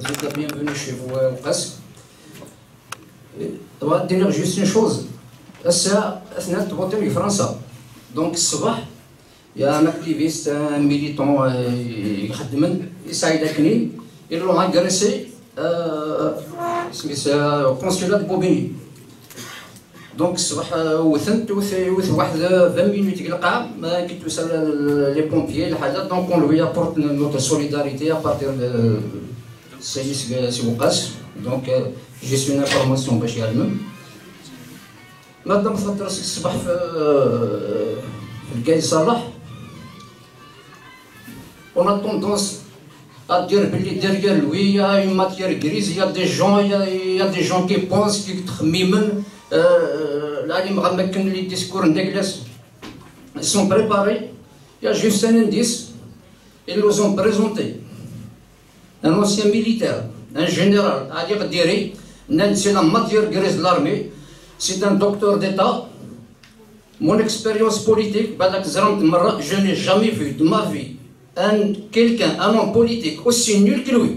vous êtes la bienvenue chez vous au قصر. تبغى دير جوست une chose. هسه اثناء تبغى في فرنسا. دونك الصباح يا ان اكتيفيست ميليتون يخدم يساعدكني يلو اغريسي سميتها كونسولات بوبيني. دونك الصباح وثنت واحد 20 مينوت القاع ما كي توصل لي بومبيي الحاجه. دونك اون لوي ابورت نوتر سوليداريتي ابارتير دو سي وقاص. دونك جي سوي انفورماسيون باش يعلم مادام خاطر الصباح في الكاي صلاح. On a tendance à dire que derrière lui il y a une matière grise, il y a des gens qui pensent qui تخميمن. Là اللي مغمكن لي ديسكور نداكلاس ils sont préparés. Il y a juste un indice. Ils nous ont présenté un ancien militaire, un général, Ali Qadiri. C'est la matière grise de l'armée. C'est un docteur d'État. Mon expérience politique, je n'ai jamais vu de ma vie quelqu'un, un homme politique aussi nul que lui.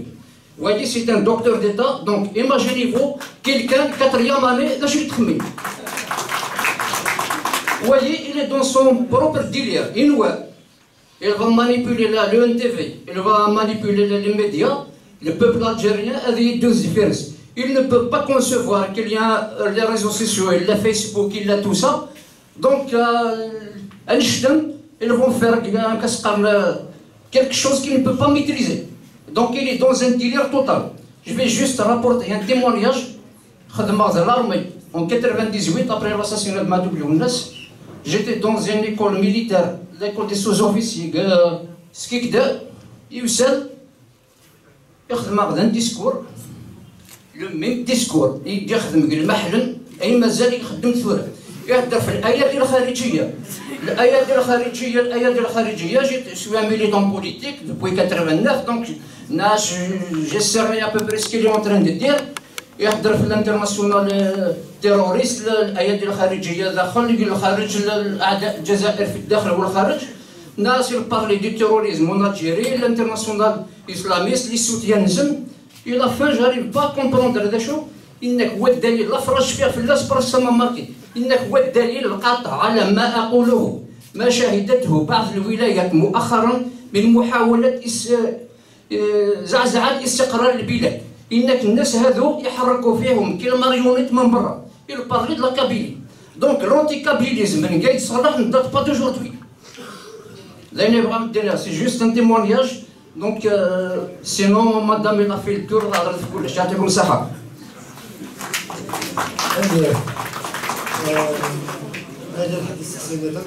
Vous voyez, c'est un docteur d'État. Donc imaginez-vous quelqu'un, 4e année, là je suis très. Vous voyez, il est dans son propre délire. Il va manipuler le NTV, il va manipuler les médias, le peuple algérien, il ne peut pas concevoir qu'il y a les réseaux sociaux, il a Facebook, il a tout ça. Donc, ils vont faire quelque chose qu'il ne peut pas maîtriser. Donc, il est dans un délire total. Je vais juste rapporter un témoignage de l'armée en 98, après l'assassinat de Madou Younes. J'étais dans une école militaire, l'école des sous-officiers, Skikda, Youssel, il a un discours, le même discours, il يخدم المحلن أي مازال يخدم ثورة. يهدر في الآيات الخارجية. الآيات الخارجية جيت شوية ميليتون بوليتيك depuis 89 donc j'ai cerné à peu près ce qu'il est en train de dire. يهدر في الانترناسيونال تيروريست الآيات الخارجية داخل الخارج الأعداء الجزائر في الداخل والخارج. ناس يبارلي دي تيروريزم en Algérie l'international islamiste les soutiennent. Et la fin j'arrive pas à comprendre هذا شو. إنك هو الدليل لا فرج فيها في اللاس برسما ماركي. إنك هو الدليل القاطع على ما أقوله ما شهدته بعض الولايات مؤخرا من محاولة زعزعة استقرار البلاد. إنك الناس هذو يحركوا فيهم كالماريونيت من برا. Il parlait de la Kabylie. Donc l'anticabilisme من قايد صلاح ne date pas d'aujourd'hui. C'est juste un témoignage. Donc sinon madame elle a fait le tour على كل شيء. يعطيكم الصحة. السلام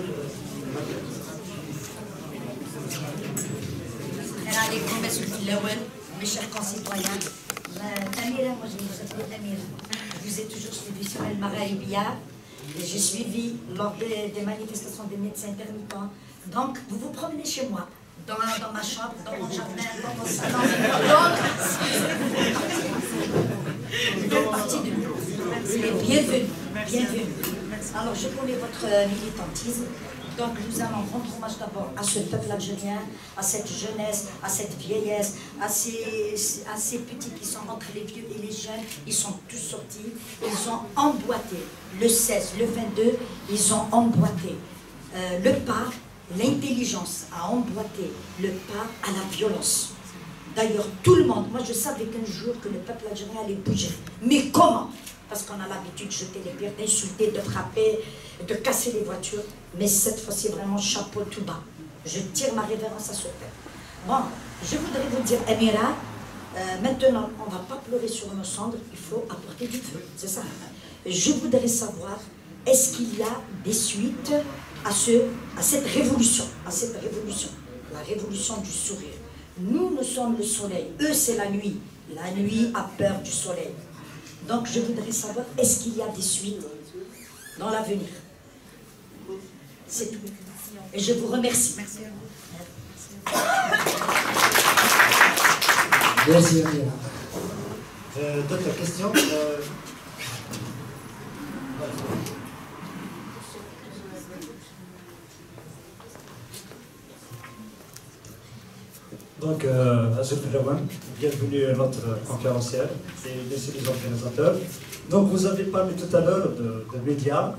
عليكم مسؤول الأول mes chers concitoyens. Amira, moi je m'appelle Amira. Je vous ai toujours suivi sur El Magharibia. J'ai suivi lors des manifestations des médecins intermittents. Donc vous vous promenez chez moi, dans ma chambre, dans mon jardin, dans mon salon. Donc vous faites partie de nous. Bienvenue, bienvenue. Alors je connais votre militantisme. Donc nous allons rendre hommage d'abord à ce peuple algérien, à cette jeunesse, à cette vieillesse, à ces petits qui sont entre les vieux et les jeunes. Ils sont tous sortis, ils ont emboîté le 16, le 22, ils ont emboîté le pas, l'intelligence a emboîté le pas à la violence. D'ailleurs tout le monde, moi je savais qu'un jour que le peuple algérien allait bouger. Mais comment? Parce qu'on a l'habitude de jeter les pierres, d'insulter, de frapper, de casser les voitures. Mais cette fois-ci, vraiment, chapeau tout bas. Je tire ma révérence à ce peuple. Bon, je voudrais vous dire, Amira, maintenant, on ne va pas pleurer sur nos cendres, il faut apporter du feu, c'est ça. Je voudrais savoir, est-ce qu'il y a des suites à cette révolution, la révolution du sourire. Nous sommes le soleil, eux c'est la nuit. La nuit a peur du soleil. Donc je voudrais savoir, est-ce qu'il y a des suites dans l'avenir? C'est tout. Et je vous remercie. Merci à vous. Merci Amira. D'autres questions? Donc, Azul Rawan, bienvenue à notre conférencière et les organisateurs. Donc, vous avez parlé tout à l'heure de médias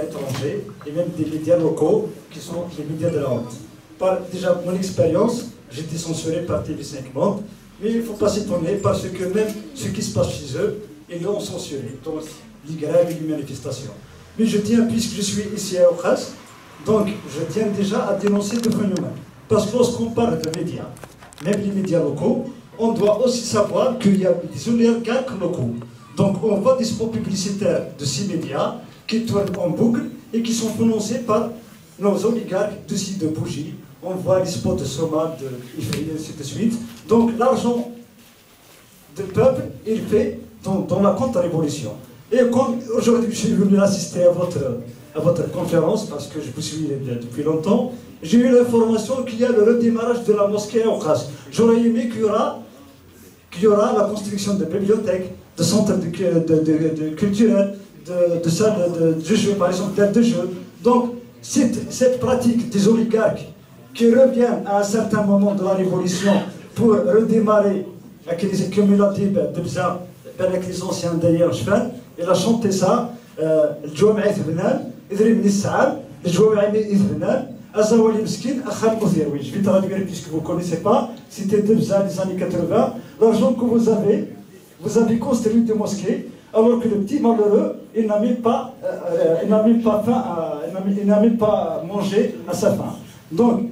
étrangers et même des médias locaux qui sont les médias de la honte. Déjà, mon expérience, j'ai été censuré par TV5 Monde, mais il ne faut pas s'étonner parce que même ce qui se passe chez eux, ils l'ont censuré, donc les grèves et les manifestations. Mais je tiens, puisque je suis ici à Okhas, donc je tiens déjà à dénoncer le phénomène. Parce que lorsqu'on parle de médias, même les médias locaux, on doit aussi savoir qu'il y a des oligarques locaux. Donc on voit des spots publicitaires de ces médias qui tournent en boucle et qui sont financés par nos oligarques de sites de bougies. On voit les spots de Soma, de Ifri, et ainsi de suite. Donc l'argent du peuple, il fait dans la contre-révolution. Et comme aujourd'hui je suis venu assister à votre conférence, parce que je vous suis depuis longtemps, j'ai eu l'information qu'il y a le redémarrage de la mosquée à Okhas. J'aurais aimé qu'il y aura la construction de bibliothèques, de centres culturels, de salles de jeux, par exemple, d'aires de jeu. Donc, cette pratique des oligarques qui revient à un certain moment de la révolution pour redémarrer avec les cumulatifs de Bza, avec les anciens d'ailleurs, il a chanté ça, le Jouam'a Ithbenan, Idrim Nissa'al, le Jouam'a Ithbenan, Azawali Miskin, Akhal Mouthir. Oui, je vais traduire puisque vous ne connaissez pas, c'était Bza des années 80. L'argent que vous avez construit des mosquées, alors que le petit malheureux, il n'a même pas mangé à sa faim. Donc,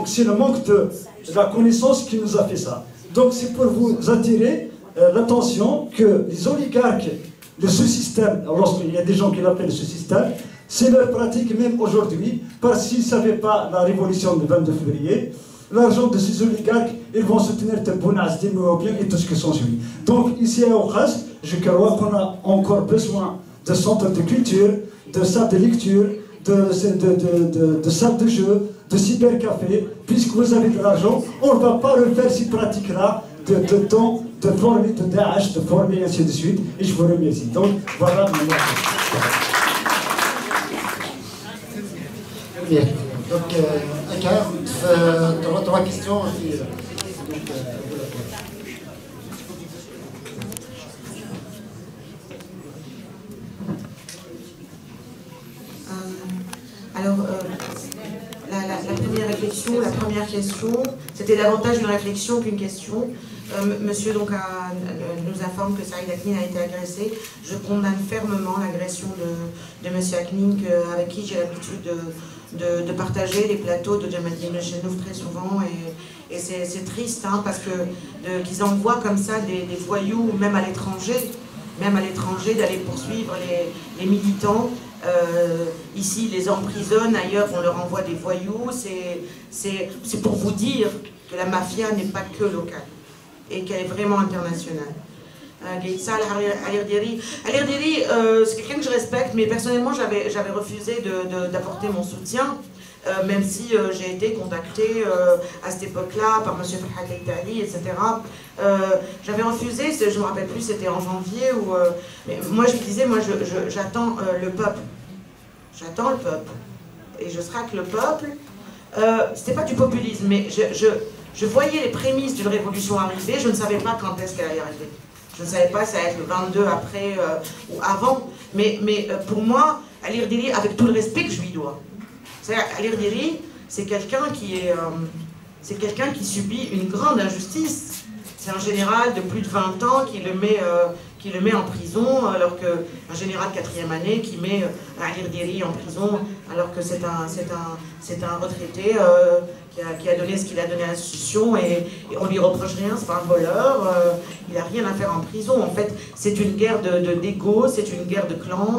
c'est le manque de la connaissance qui nous a fait ça. Donc c'est pour vous attirer l'attention que les oligarques de ce système, lorsqu'il y a des gens qui l'appellent ce système, c'est leur pratique même aujourd'hui, parce qu'ils ne savaient pas la révolution du 22 février, l'argent de ces oligarques, ils vont soutenir Tebbouna, Zdemouobien et tout ce qui s'ensuit. Donc ici à Okhas, je crois qu'on a encore besoin de centres de culture, de salles de lecture, de salles de jeu, de cybercafé, puisque vous avez de l'argent, on ne va pas refaire ces pratiques-là de former de Daesh, de former et ainsi de suite, et je vous remercie. Donc voilà mon Bien. Donc, Akar, trois questions. Alors, la première réflexion, la première question, c'était davantage une réflexion qu'une question. Monsieur donc nous informe que Saïd Aknin a été agressé. Je condamne fermement l'agression de Monsieur Aknin, avec qui j'ai l'habitude de partager les plateaux de Djamaldine Chenouf très souvent. Et c'est triste hein, parce qu'ils envoient comme ça des voyous, même à l'étranger, d'aller poursuivre les militants. Ici, les emprisonnent, ailleurs, on leur envoie des voyous. C'est pour vous dire que la mafia n'est pas que locale et qu'elle est vraiment internationale. Gaïtsal Alirdiri, c'est quelqu'un que je respecte, mais personnellement, j'avais refusé d'apporter mon soutien, même si j'ai été contactée à cette époque-là par M. Farhat Leitali, etc. J'avais refusé, je ne me rappelle plus, c'était en janvier, mais moi je me disais, j'attends le peuple. J'attends le peuple. Et je serai avec le peuple. C'était pas du populisme, mais je voyais les prémices d'une révolution arriver, je ne savais pas quand est-ce qu'elle allait arriver. Je ne savais pas si ça allait être le 22 après ou avant. Mais pour moi, Alirdiri, avec tout le respect que je lui dois, Alirdiri, c'est quelqu'un qui subit une grande injustice. C'est un général de plus de 20 ans qui le met en prison, alors qu'un général de 4e année qui met Alirdiri en prison, alors que c'est un retraité qui a donné ce qu'il a donné à l'institution, et on lui reproche rien, c'est pas un voleur, il n'a rien à faire en prison. En fait, c'est une guerre d'égo, c'est une guerre de clans,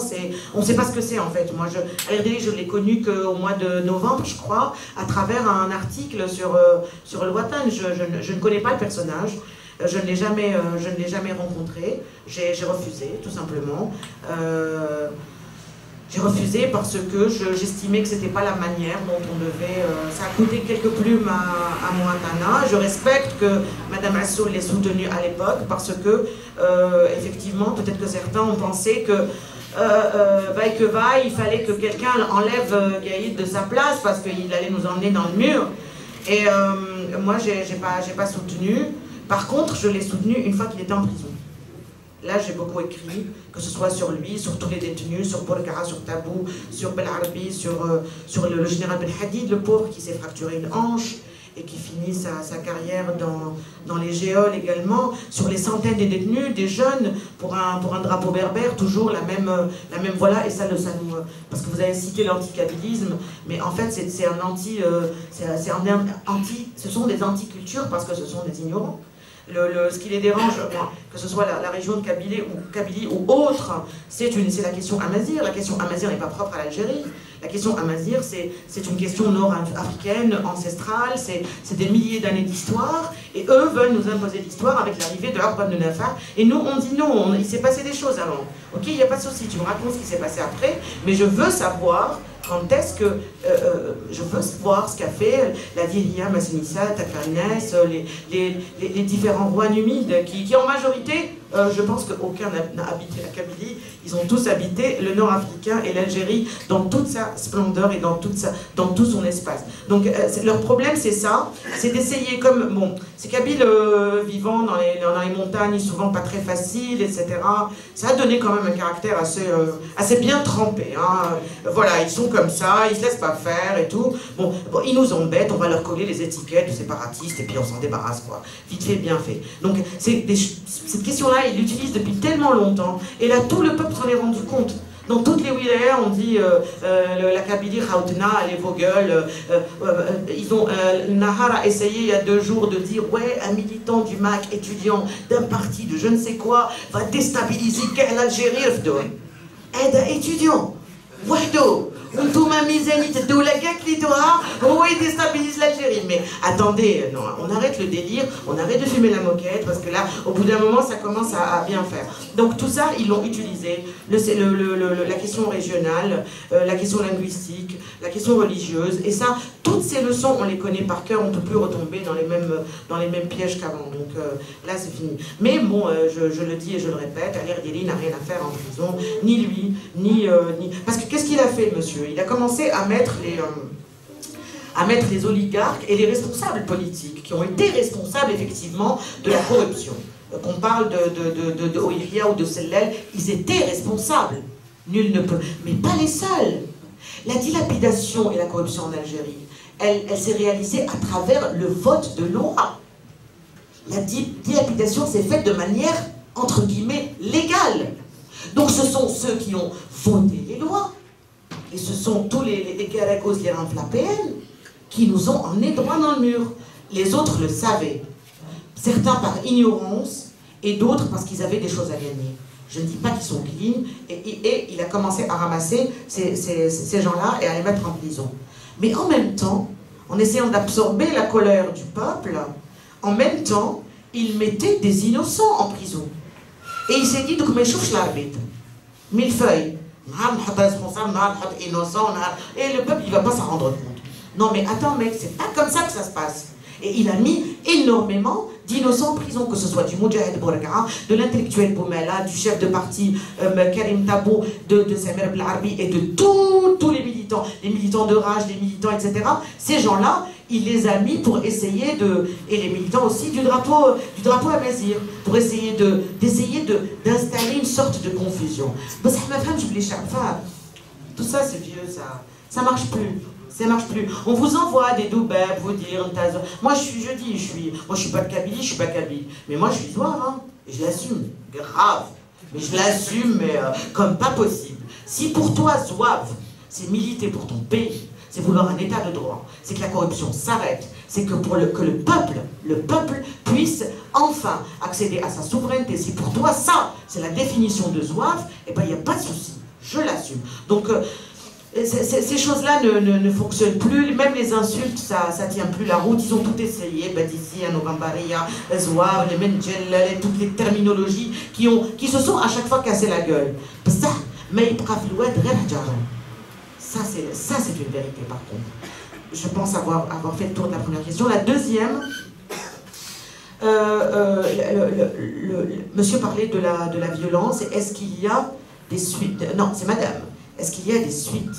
on ne sait pas ce que c'est en fait. Moi, Alirdiri, je l'ai connu qu'au mois de novembre, je crois, à travers un article sur le Watan. Je ne connais pas le personnage. Je ne l'ai jamais rencontré, j'ai refusé, tout simplement. J'ai refusé parce que j'estimais que c'était pas la manière dont on devait... ça a coûté quelques plumes à Moatana. Je respecte que Mme Assoul l'ait soutenue à l'époque parce que, effectivement, peut-être que certains ont pensé que il fallait que quelqu'un enlève Gaïd de sa place parce qu'il allait nous emmener dans le mur. Et moi, j'ai pas soutenu. Par contre, je l'ai soutenu une fois qu'il était en prison. Là, j'ai beaucoup écrit, que ce soit sur lui, sur tous les détenus, sur Bourgara, sur Tabou, sur Belarbi, sur le général Ben Hadid, le pauvre qui s'est fracturé une hanche et qui finit sa carrière dans les géoles également, sur les centaines de détenus, des jeunes, pour un drapeau berbère, toujours la même voilà, et ça nous... Parce que vous avez cité l'anticabilisme, mais en fait, c'est un anti... ce sont des anticultures parce que ce sont des ignorants. Ce qui les dérange, que ce soit la région de Kabylie ou autre, c'est la question amazigh. La question amazigh n'est pas propre à l'Algérie. La question amazigh, c'est une question nord-africaine, ancestrale, c'est des milliers d'années d'histoire, et eux veulent nous imposer l'histoire avec l'arrivée de Orban de Nafar, et nous on dit non, il s'est passé des choses avant. Ok, il n'y a pas de souci, tu me racontes ce qui s'est passé après, mais je veux savoir quand est-ce que je veux savoir ce qu'a fait la Vieria, Massinissa, Takarnès, les différents rois numides qui en majorité, je pense qu'aucun n'a habité la Kabylie, ils ont tous habité le nord africain et l'Algérie dans toute sa splendeur et dans tout son espace. Donc leur problème c'est ça, c'est d'essayer comme, bon, ces Kabyles vivant dans les montagnes, souvent pas très faciles, etc. Ça a donné quand même un caractère assez bien trempé. Hein. Voilà, ils sont comme ça, ils se laissent pas faire et tout. Bon, ils nous embêtent, on va leur coller les étiquettes de séparatistes et puis on s'en débarrasse quoi. Vite fait, bien fait. Donc cette question-là, ils l'utilisent depuis tellement longtemps. Et là, tout le peuple s'en est rendu compte. Dans toutes les wilayas, on dit la Kabylie, Khaoutna, les Vogel, Nahar a essayé il y a 2 jours de dire ouais, un militant du MAC, étudiant d'un parti de je ne sais quoi, va déstabiliser l'Algérie. Aide étudiant, wahdo. Il déstabilise l'Algérie. Mais attendez, non, on arrête le délire, on arrête de fumer la moquette, parce que là, au bout d'un moment, ça commence à bien faire. Donc tout ça, ils l'ont utilisé. La question régionale, la question linguistique, la question religieuse, et ça, toutes ces leçons, on les connaît par cœur, on ne peut plus retomber dans les mêmes pièges qu'avant. Donc là, c'est fini. Mais bon, je le dis et je le répète, Ali Erdeli n'a rien à faire en prison, ni lui, ni... Parce que qu'est-ce qu'il a fait, monsieur? Il a commencé à mettre les oligarques et les responsables politiques, qui ont été responsables, effectivement, de la corruption. Qu'on parle de Oiria ou de Sellel, ils étaient responsables. Nul ne peut... Mais pas les seuls. La dilapidation et la corruption en Algérie, elle s'est réalisée à travers le vote de loi. La dilapidation s'est faite de manière, entre guillemets, légale. Donc ce sont ceux qui ont voté les lois, et ce sont tous les Garakos, les Rinflapéennes, qui nous ont emmenés droit dans le mur. Les autres le savaient. Certains par ignorance, et d'autres parce qu'ils avaient des choses à gagner. Je ne dis pas qu'ils sont clean, et il a commencé à ramasser ces gens-là et à les mettre en prison. Mais en même temps, en essayant d'absorber la colère du peuple, en même temps, il mettait des innocents en prison. Et il s'est dit, donc, mais chauffe l'arbitre. Millefeuille. Responsable, innocent, et le peuple, il ne va pas s'en rendre compte. Non, mais attends, mec, c'est pas comme ça que ça se passe. Et il a mis énormément d'innocents en prison, que ce soit du Moudjahid Bourgara, de l'intellectuel Boumela, du chef de parti Karim Tabou, de Samir Belarbi et de tous les militants de Raj, les militants, etc. Ces gens-là, il les a mis pour essayer et les militants aussi du drapeau amazigh, pour essayer d'installer une sorte de confusion. Tout ça c'est vieux, ça marche plus. Ça marche plus. On vous envoie des doubeb, vous dire, moi je suis pas de Kabylie, je suis pas Kabyle. Mais moi je suis zouave, hein, et je l'assume, grave. Mais je l'assume, mais comme pas possible. Si pour toi, zouave, c'est militer pour ton pays, c'est vouloir un état de droit, c'est que la corruption s'arrête, c'est que le peuple puisse enfin accéder à sa souveraineté. Si pour toi ça, c'est la définition de zouave, eh ben il n'y a pas de souci, je l'assume. Donc ces choses-là ne fonctionnent plus, même les insultes, ça tient plus la route, ils ont tout essayé, Badissi, Novambaria, Zouave, les Menjel, toutes les terminologies qui se sont à chaque fois cassé la gueule. Ça, c'est une vérité par contre. Je pense avoir fait le tour de la première question. La deuxième, monsieur parlait de la violence, est-ce qu'il y a des suites? Non, c'est madame. Est-ce qu'il y a des suites?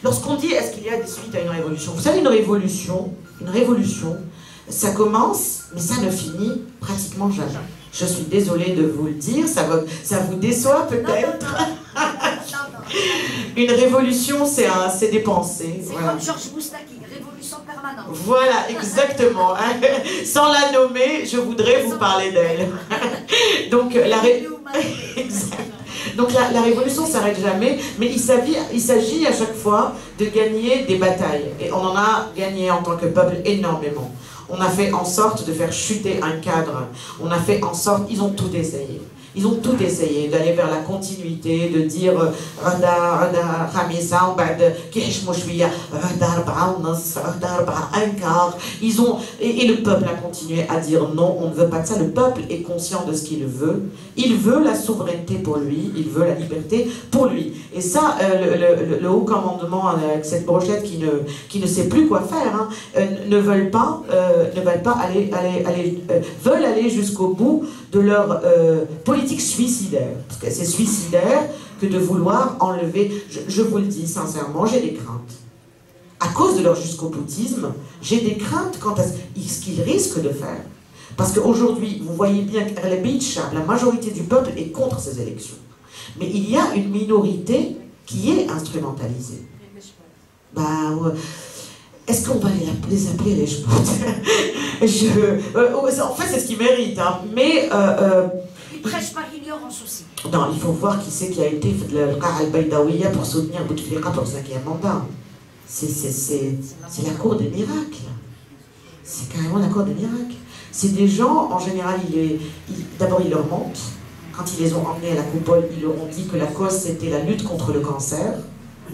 Lorsqu'on dit est-ce qu'il y a des suites à une révolution, vous savez, une révolution, Une révolution, ça commence, mais ça ne finit pratiquement jamais. Je suis désolée de vous le dire, ça vous déçoit peut-être. Une révolution, c'est des pensées. C'est Voilà. comme Georges Moustaki, révolution permanente. Voilà, exactement. Sans la nommer, je voudrais vous parler d'elle. Donc, la révolution ne s'arrête jamais, mais il s'agit à chaque fois de gagner des batailles. Et on en a gagné en tant que peuple énormément. On a fait en sorte de faire chuter un cadre. On a fait en sorte, ils ont tout essayé. Ils ont tout essayé d'aller vers la continuité, de dire ils ont et le peuple a continué à dire non, on ne veut pas de ça. Le peuple est conscient de ce qu'il veut. Il veut la souveraineté pour lui, il veut la liberté pour lui. Et ça, le haut commandement avec cette brochette qui ne sait plus quoi faire, hein, veulent aller jusqu'au bout de leur politique suicidaire. Parce que c'est suicidaire que de vouloir enlever. Je vous le dis sincèrement, j'ai des craintes. À cause de leur jusqu'au-boutisme, j'ai des craintes quant à ce qu'ils risquent de faire. Parce qu'aujourd'hui, vous voyez bien que la majorité du peuple est contre ces élections. Mais il y a une minorité qui est instrumentalisée. Est-ce qu'on va les appeler les chpots? En fait, c'est ce qu'ils méritent. Hein. Mais... ils prêchent par ignorance aussi. Non, il faut voir qui c'est qui a été fait le Qa'a al-Baydawiya pour soutenir Bouteflika pour le 5e mandat. C'est la cour des miracles. C'est carrément la cour des miracles. C'est des gens, en général, d'abord ils leur mentent. Quand ils les ont emmenés à la coupole, ils leur ont dit que la cause c'était la lutte contre le cancer.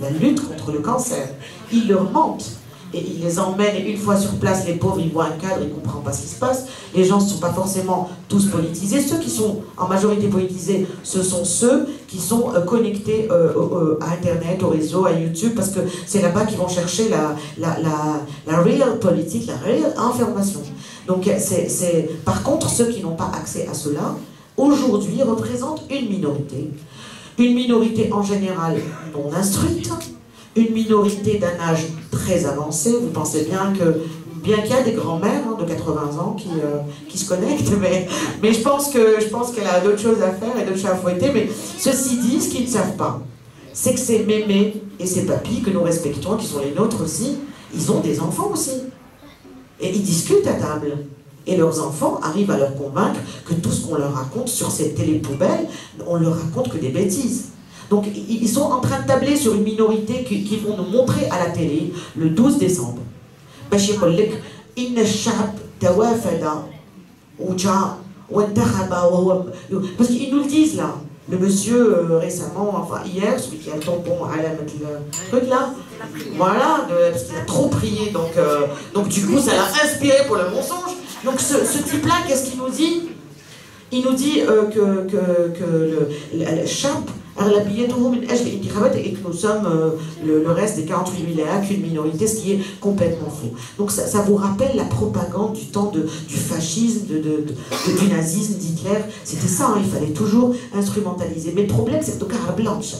La lutte contre le cancer. Ils leur mentent. Et ils les emmènent, et une fois sur place, les pauvres, ils voient un cadre, ils ne comprennent pas ce qui se passe. Les gens ne sont pas forcément tous politisés. Ceux qui sont en majorité politisés, ce sont ceux qui sont connectés à Internet, au réseau, à YouTube, parce que c'est là-bas qu'ils vont chercher la réelle politique, la réelle information. Donc, par contre, ceux qui n'ont pas accès à cela, aujourd'hui, représentent une minorité. Une minorité en général non instruite, une minorité d'un âge très avancé. Vous pensez bien qu'il y a des grands-mères de 80 ans qui se connectent, mais je pense qu'elle a d'autres choses à faire et d'autres choses à fouetter. Mais ceci dit, ce qu'ils ne savent pas, c'est que ces mémés et ces papis que nous respectons, qui sont les nôtres aussi, ils ont des enfants aussi. Et ils discutent à table. Et leurs enfants arrivent à leur convaincre que tout ce qu'on leur raconte sur ces télépoubelles, on leur raconte que des bêtises. Donc ils sont en train de tabler sur une minorité qui vont nous montrer à la télé le 12 décembre. Parce qu'ils nous le disent là. Le monsieur récemment, enfin hier, celui qui a le tampon à la mettre le truc là, voilà, parce qu'il a trop prié, donc du coup ça l'a inspiré pour le mensonge. Donc ce type-là, qu'est-ce qu'il nous dit? Il nous dit que le chape et que nous sommes le reste des 48 millénaires qu'une minorité, ce qui est complètement faux. Donc ça vous rappelle la propagande du temps du fascisme, du nazisme, d'Hitler. C'était ça, hein, il fallait toujours instrumentaliser. Mais le problème, c'est que le cara blanche.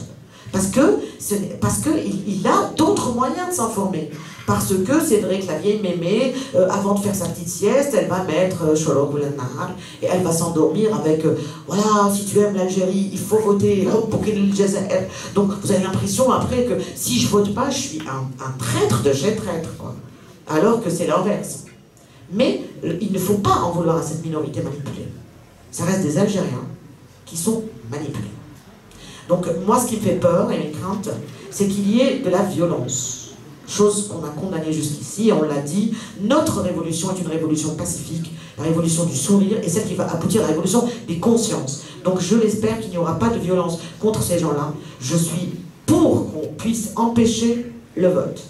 Parce qu'il a d'autres moyens de s'informer. Parce que c'est vrai que la vieille mémé, avant de faire sa petite sieste, elle va mettre Shorok ou Nahar et elle va s'endormir avec voilà, si tu aimes l'Algérie, il faut voter pour qu'il Jazair. Donc vous avez l'impression après que si je vote pas, je suis un traître de chez traître, quoi. Alors que c'est l'inverse. Mais il ne faut pas en vouloir à cette minorité manipulée. Ça reste des Algériens qui sont manipulés. Donc moi, ce qui me fait peur et mes craintes, c'est qu'il y ait de la violence. Chose qu'on a condamnée jusqu'ici, et on l'a dit, notre révolution est une révolution pacifique, la révolution du sourire, et celle qui va aboutir à la révolution des consciences. Donc je l'espère qu'il n'y aura pas de violence contre ces gens-là. Je suis pour qu'on puisse empêcher le vote.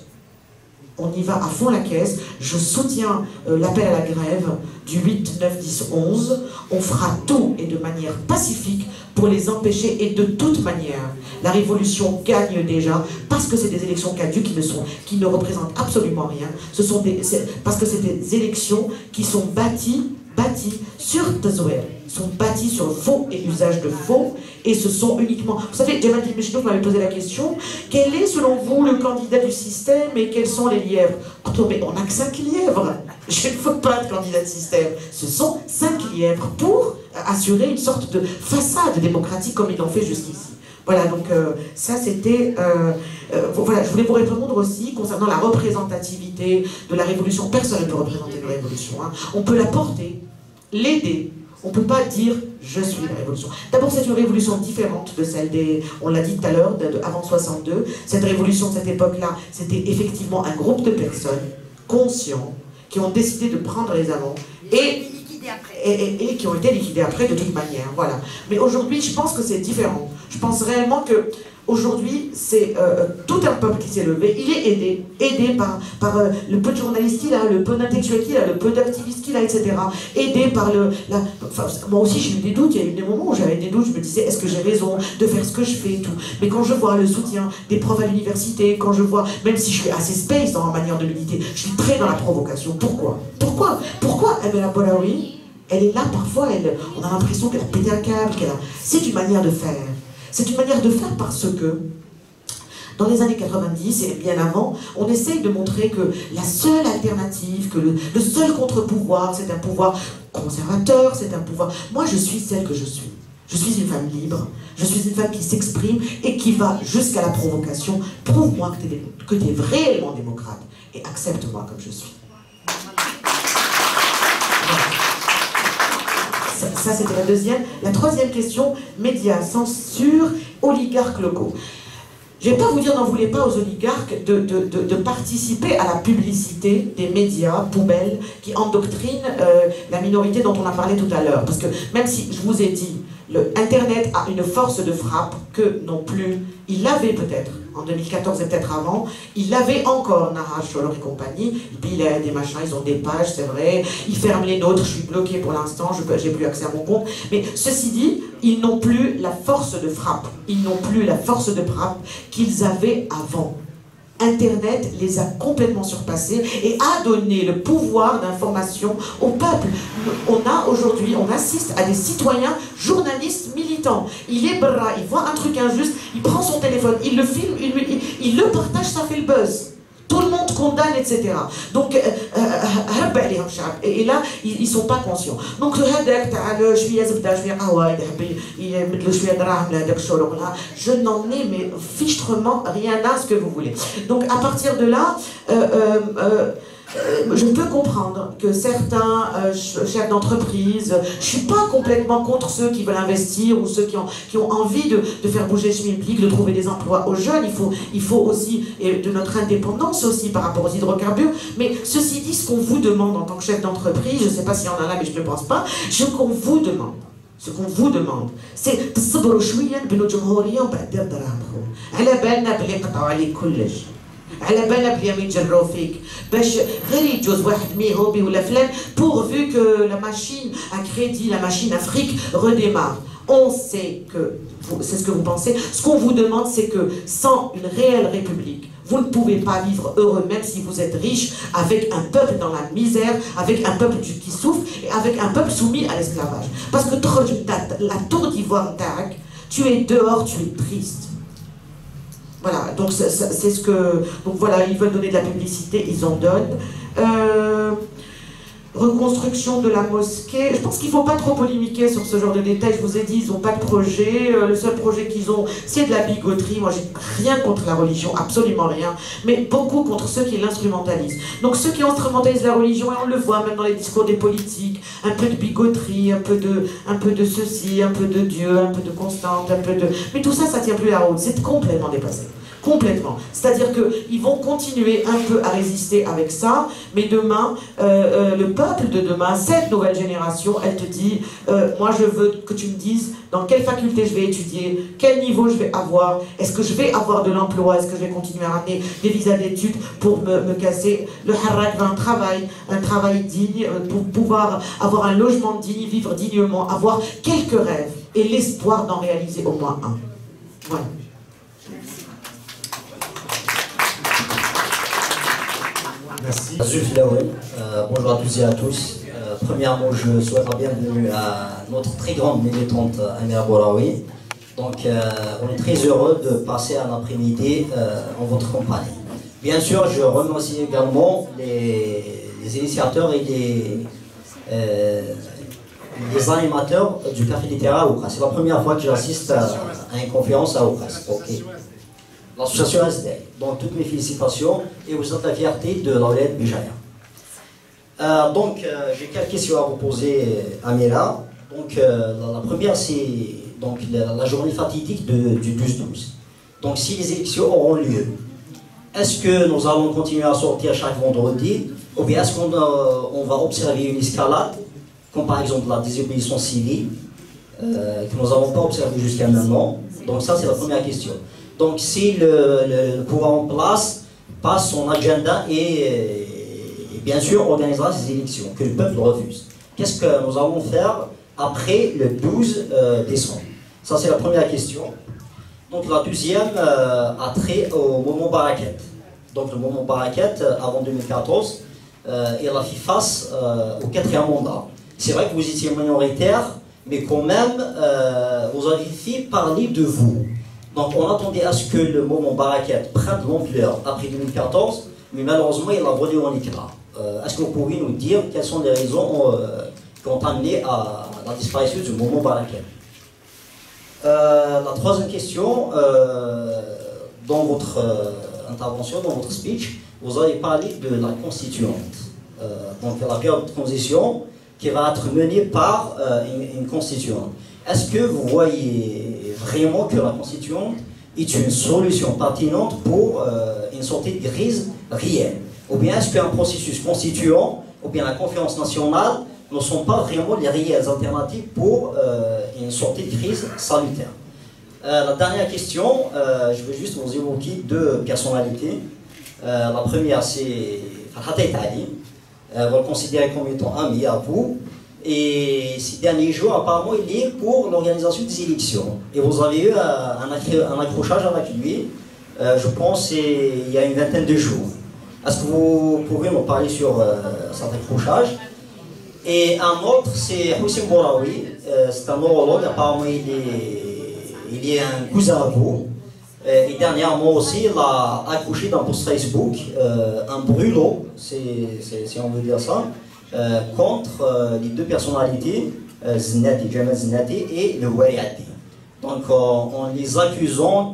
On y va à fond la caisse. Je soutiens l'appel à la grève du 8, 9, 10, 11. On fera tout et de manière pacifique pour les empêcher. Et de toute manière, la révolution gagne déjà parce que c'est des élections caduques qui ne représentent absolument rien. Parce que c'est des élections qui sont bâties bâtis sur Tazouer, sont bâtis sur le faux et l'usage de faux, et ce sont uniquement... Vous savez, Jamal Mechnouf m'avait posé la question, quel est selon vous le candidat du système et quels sont les lièvres? Mais on n'a que 5 lièvres, je ne veux pas de candidat de système, ce sont 5 lièvres pour assurer une sorte de façade démocratique comme ils l'ont fait jusqu'ici. Voilà, donc ça c'était... voilà, je voulais vous répondre aussi concernant la représentativité de la révolution. Personne ne peut représenter une révolution. Hein. On peut la porter, l'aider. On ne peut pas dire « je suis la révolution ». D'abord, c'est une révolution différente de celle des... On l'a dit tout à l'heure, avant 62. Cette révolution, cette époque-là, c'était effectivement un groupe de personnes conscients qui ont décidé de prendre les avant et qui ont été liquidés après de toute manière. Voilà. Mais aujourd'hui, je pense que c'est différent. Je pense réellement que aujourd'hui, c'est tout un peuple qui s'est levé. Il est aidé par le peu de journalistes qu'il a, le peu d'intellectuels qu'il a, le peu d'activistes qu'il a, etc. Aidé par enfin, moi aussi, j'ai eu des doutes. Il y a eu des moments où j'avais des doutes. Je me disais, est-ce que j'ai raison de faire ce que je fais et tout. Mais quand je vois le soutien des profs à l'université, quand je vois, même si je suis assez space dans ma manière de militer, je suis très dans la provocation. Pourquoi Amela Bolaoui, elle est là parfois, on a l'impression qu'elle a pété un câble, c'est une manière de faire. C'est une manière de faire parce que, dans les années 90 et bien avant, on essaye de montrer que la seule alternative, que le seul contre-pouvoir, c'est un pouvoir conservateur, c'est un pouvoir... Moi, je suis celle que je suis. Je suis une femme libre, je suis une femme qui s'exprime et qui va jusqu'à la provocation. Prouve-moi que tu es réellement démocrate et accepte-moi comme je suis. Ça, c'était la deuxième. La troisième question, médias, censure, oligarques locaux. Je ne vais pas vous dire, n'en voulez pas aux oligarques de participer à la publicité des médias poubelles qui endoctrinent la minorité dont on a parlé tout à l'heure. Parce que même si je vous ai dit, Internet a une force de frappe que non plus, il l'avait peut-être en 2014 et peut-être avant, il l'avait encore, Nahar, Sholor et compagnie, et puis il a des machins, ils ont des pages, c'est vrai, ils ferment les nôtres, je suis bloqué pour l'instant, j'ai plus accès à mon compte, mais ceci dit, ils n'ont plus la force de frappe, ils n'ont plus la force de frappe qu'ils avaient avant. Internet les a complètement surpassés et a donné le pouvoir d'information au peuple. Aujourd'hui, on assiste à des citoyens, journalistes, militants. Il est bras, il voit un truc injuste, il prend son téléphone, il le filme, il le partage, ça fait le buzz. Tout le monde condamne, etc. Donc, et là, ils ne sont pas conscients. Donc, je n'en ai mais fichtrement rien à ce que vous voulez. Donc, à partir de là, je peux comprendre que certains chefs d'entreprise, je ne suis pas complètement contre ceux qui veulent investir ou ceux qui ont envie de faire bouger le schmilblick, de trouver des emplois aux jeunes. Il faut aussi, et de notre indépendance aussi par rapport aux hydrocarbures. Mais ceci dit, ce qu'on vous demande en tant que chef d'entreprise, je ne sais pas s'il y en a là, mais je ne pense pas, ce qu'on vous demande, c'est على بالنا بلي ما يجروا فيك باش غير يجوز واحد ميهوبي ولا فلان pourvu que la machine à crédit, la machine Afrique redémarre. On sait que, c'est ce que vous pensez, ce qu'on vous demande c'est que sans une réelle république, vous ne pouvez pas vivre heureux même si vous êtes riche avec un peuple dans la misère, avec un peuple qui souffre et avec un peuple soumis à l'esclavage. Parce que la tour d'ivoire tac, tu es dehors, tu es triste. Voilà, donc c'est ce que... Donc voilà, ils veulent donner de la publicité, ils en donnent. Reconstruction de la mosquée. Je pense qu'il ne faut pas trop polémiquer sur ce genre de détails. Je vous ai dit, ils n'ont pas de projet. Le seul projet qu'ils ont, c'est de la bigoterie. Moi, j'ai rien contre la religion, absolument rien. Mais beaucoup contre ceux qui l'instrumentalisent. Donc ceux qui instrumentalisent la religion, et on le voit même dans les discours des politiques, un peu de bigoterie, un peu de ceci, un peu de Dieu, un peu de Constante, un peu de... Mais tout ça, ça ne tient plus la route. C'est complètement dépassé. Complètement. C'est-à-dire qu'ils vont continuer un peu à résister avec ça, mais demain, le peuple de demain, cette nouvelle génération, elle te dit, moi je veux que tu me dises dans quelle faculté je vais étudier, quel niveau je vais avoir, est-ce que je vais avoir de l'emploi, est-ce que je vais continuer à ramener des visas d'études pour me casser. Le Harrak veut un travail digne, pour pouvoir avoir un logement digne, vivre dignement, avoir quelques rêves et l'espoir d'en réaliser au moins un. Voilà. Merci. Bonjour à tous et à tous. Premièrement, je souhaite la bienvenue à notre très grande militante Amira Bouraoui. Donc, on est très heureux de passer un après-midi en votre compagnie. Bien sûr, je remercie également les initiateurs et les animateurs du Café littéraire à Oukas. C'est la première fois que j'assiste à une conférence à Oukas. Okay. L'association SDL. Donc, toutes mes félicitations et vous êtes la fierté de Laoulet Bijaya. J'ai quelques questions à vous poser, Amira. Donc, la première, c'est donc la journée fatidique du 12-12. Donc, si les élections auront lieu, est-ce que nous allons continuer à sortir chaque vendredi, ou bien est-ce qu'on va observer une escalade, comme par exemple la désobéissance civile, que nous n'avons pas observé jusqu'à maintenant? Donc, ça, c'est la première question. Donc, si le pouvoir en place passe son agenda et bien sûr, organisera ces élections, que le peuple refuse. Qu'est-ce que nous allons faire après le 12 décembre? Ça, c'est la première question. Donc, la deuxième a trait au mouvement Barakat. Donc, le mouvement Barakat, avant 2014, il a fait face au 4e mandat. C'est vrai que vous étiez minoritaire, mais quand même, vous avez fait parler de vous. Donc, on attendait à ce que le mouvement Barakat prenne de l'ampleur après 2014, mais malheureusement, il a volé en éclat. Est-ce que vous pouvez nous dire quelles sont les raisons qui ont amené à la disparition du mouvement Barakat? La troisième question, dans votre intervention, dans votre speech, vous avez parlé de la constituante. Donc la période de transition qui va être menée par une constituante. Est-ce que vous voyez vraiment que la constituante est une solution pertinente pour une sortie de crise réelle? Ou bien est-ce qu'un processus constituant, ou bien la conférence nationale, ne sont pas vraiment les réelles alternatives pour une sortie de crise salutaire? La dernière question, je veux juste vous évoquer deux personnalités. La première, c'est Farhat Ali. Vous le considérez comme étant ami à vous. Et ces derniers jours, apparemment, il est pour l'organisation des élections. Et vous avez eu un accrochage avec lui, je pense, il y a une vingtaine de jours. Est-ce que vous pouvez me parler sur cet accrochage? Et un autre, c'est Houssem Bouraoui. C'est un neurologue, apparemment il est un cousin à vous. Et dernièrement aussi, il a accroché dans post Facebook un brûlot, si on veut dire ça, contre les deux personnalités, Zinati, Jamal Zinati et le Wariati. Donc en les accusant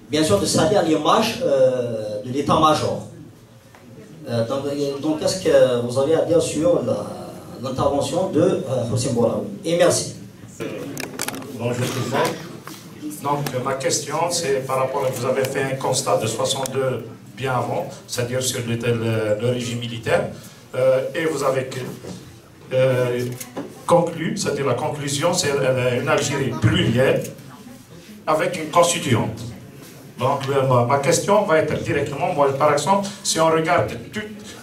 bien sûr de salir l'image de l'état-major. Donc qu'est-ce que vous avez à dire sur l'intervention de Houssem Bouraoui? Et merci. Bonjour tout le monde. Donc ma question c'est par rapport à vous avez fait un constat de 62 bien avant, c'est-à-dire sur le régime militaire, et vous avez conclu, c'est-à-dire la conclusion, c'est une Algérie plurielle avec une constituante. Donc ma question va être directement, moi par exemple, si on regarde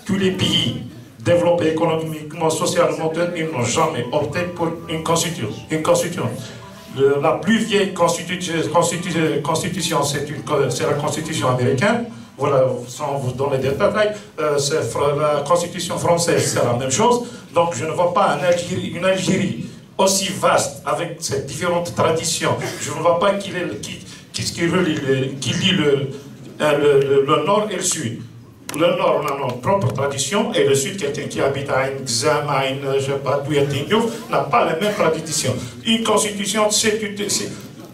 tous les pays développés économiquement, socialement, ils n'ont jamais opté pour une constitution. La plus vieille constitution, c'est la constitution américaine. Voilà, sans vous donner des détails, la constitution française, c'est la même chose. Donc je ne vois pas une Algérie aussi vaste, avec ces différentes traditions. Je ne vois pas qui lie le nord et le sud. Le nord, on a notre propre tradition, et le sud, quelqu'un qui habite à N'Gzam, à je sais pas, n'a pas les mêmes traditions. Une constitution,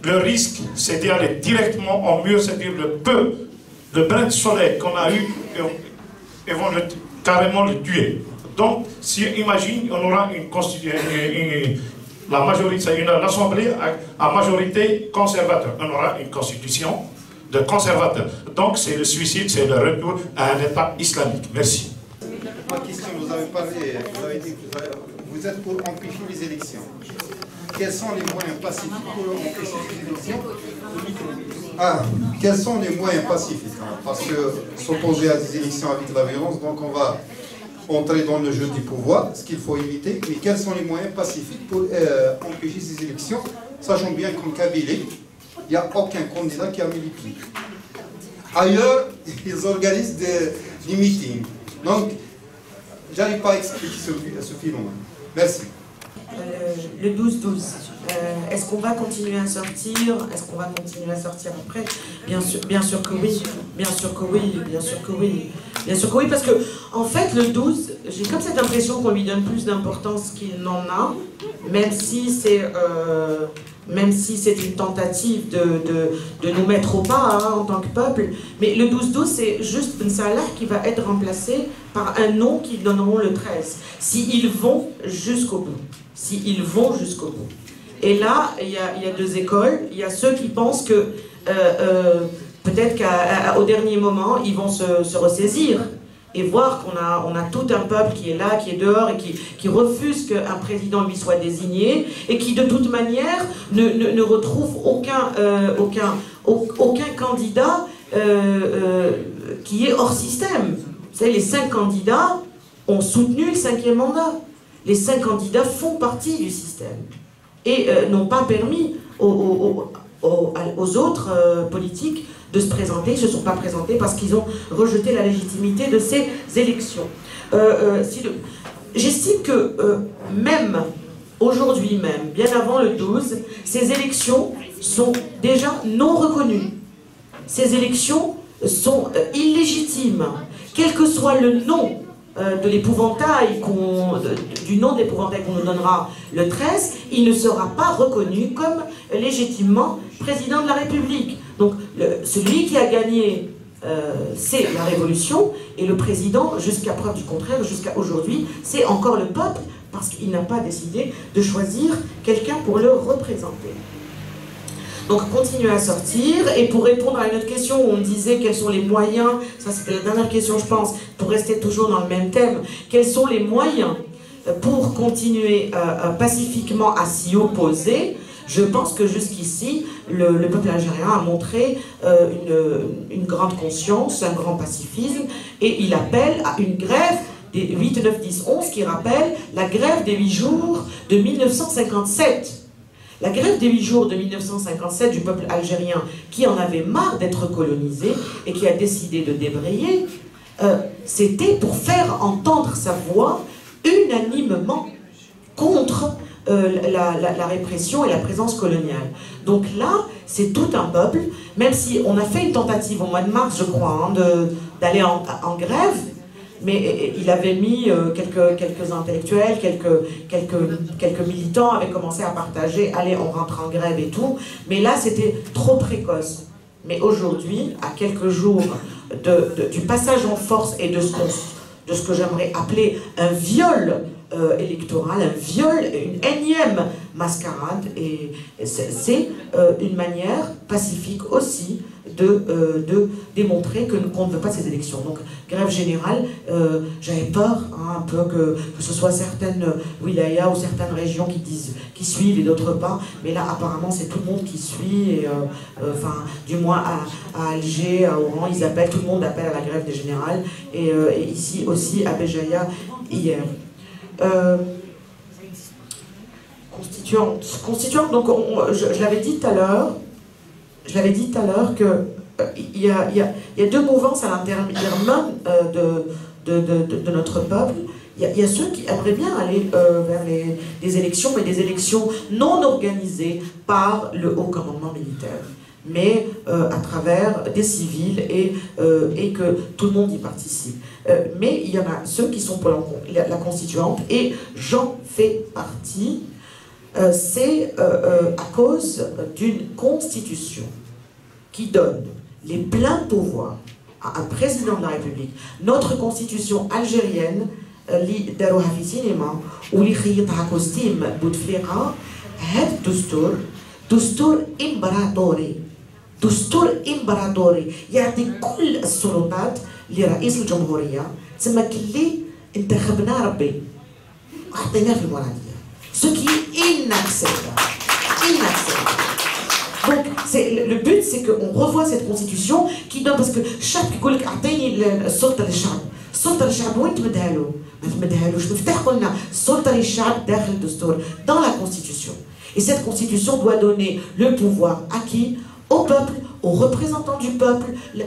le risque, c'est d'y aller directement en mur, c'est-à-dire le brin de soleil qu'on a eu, ils vont carrément le tuer. Donc, si imagine, on aura une constitution, la majorité, c'est une assemblée à majorité conservateur. On aura une constitution de conservateurs. Donc c'est le suicide, c'est le retour à un État islamique. Merci. Ma question, vous avez parlé, vous avez dit que vous êtes pour empêcher les élections. Quels sont les moyens pacifiques pour empêcher les élections? Quels sont les moyens pacifiques? Parce que s'opposer à des élections avec la violence, donc on va entrer dans le jeu du pouvoir, ce qu'il faut éviter. Mais quels sont les moyens pacifiques pour empêcher ces élections, sachant bien qu'en Kabylie, il n'y a aucun candidat qui a mis les pieds. Ailleurs, ils organisent des meetings. Donc, j'arrive pas à expliquer ce phénomène. Merci. Le 12-12, est-ce qu'on va continuer à sortir? Est-ce qu'on va continuer à sortir après? Bien sûr que oui, bien sûr que oui, bien sûr que oui. Bien sûr que oui, parce que, en fait, le 12, j'ai comme cette impression qu'on lui donne plus d'importance qu'il n'en a, même si c'est une tentative de nous mettre au pas en tant que peuple. Mais le 12-12, c'est juste une salaire qui va être remplacée par un nom qu'ils donneront le 13, s'ils vont jusqu'au bout. S'ils vont jusqu'au bout. Et là, il y a deux écoles. Il y a ceux qui pensent que peut-être qu'au dernier moment, ils vont se ressaisir et voir qu'on a tout un peuple qui est là, qui est dehors et qui refuse qu'un président lui soit désigné et qui de toute manière ne retrouve aucun candidat qui est hors système. Vous savez, les 5 candidats ont soutenu le 5e mandat. Les 5 candidats font partie du système et n'ont pas permis aux autres politiques de se présenter. Ils ne se sont pas présentés parce qu'ils ont rejeté la légitimité de ces élections. J'estime que même aujourd'hui même, bien avant le 12, ces élections sont déjà non reconnues. Ces élections sont illégitimes, quel que soit le nom de l'épouvantail, du nom d'épouvantail qu'on nous donnera le 13, il ne sera pas reconnu comme légitimement président de la République. Donc celui qui a gagné, c'est la révolution, et le président, jusqu'à preuve du contraire, jusqu'à aujourd'hui, c'est encore le peuple, parce qu'il n'a pas décidé de choisir quelqu'un pour le représenter. Donc continuer à sortir, et pour répondre à une autre question où on disait quels sont les moyens, ça c'était la dernière question je pense, pour rester toujours dans le même thème, quels sont les moyens pour continuer pacifiquement à s'y opposer? Je pense que jusqu'ici, le peuple algérien a montré une grande conscience, un grand pacifisme, et il appelle à une grève des 8, 9, 10, 11, qui rappelle la grève des 8 jours de 1957. La grève des 8 jours de 1957 du peuple algérien qui en avait marre d'être colonisé et qui a décidé de débrayer, c'était pour faire entendre sa voix unanimement contre la répression et la présence coloniale. Donc là, c'est tout un peuple, même si on a fait une tentative au mois de mars, je crois, d'aller en grève, mais il avait mis quelques intellectuels, quelques militants avaient commencé à partager, allez, on rentre en grève et tout, mais là c'était trop précoce. Mais aujourd'hui, à quelques jours du passage en force et de ce que j'aimerais appeler un viol électoral, un viol, une énième mascarade, et c'est une manière pacifique aussi de démontrer qu'on ne veut pas de ces élections. Donc, grève générale, j'avais peur un peu que ce soit certaines wilayas ou certaines régions qui suivent et d'autres pas, mais là apparemment c'est tout le monde qui suit, et enfin du moins à Alger, à Oran, ils appellent, tout le monde appelle à la grève des générales, et ici aussi à Béjaïa hier. Constituante, donc je l'avais dit tout à l'heure, que il y a deux mouvances à l'intérieur même de notre peuple. Il y a ceux qui aimeraient bien aller vers des élections, mais des élections non organisées par le haut commandement militaire, mais à travers des civils et que tout le monde y participe. Mais il y en a ceux qui sont pour la constituante, et j'en fais partie. C'est à cause d'une constitution qui donne les pleins pouvoirs à un président de la République. Notre constitution algérienne, li darouha fi cinéma ou li khiyitha costume Bouteflika, هذا دستور إمبراطوري. دستور إمبراطوري يعطي كل السلطات لرئيس الجمهورية، تسمى كلي انتخبنا ربي وحطيناه في المرادية. Ce qui est inacceptable. Inacceptable. Donc, le but, c'est qu'on revoie cette constitution qui donne, parce que chaque يقول لك أعطيني السلطة للشعب. السلطة للشعب وين تمدها له؟ ما تمدهالوش. مفتاح قلنا السلطة للشعب داخل الدستور, dans la constitution. Et cette constitution doit donner le pouvoir à qui? Au peuple, aux représentants du peuple. La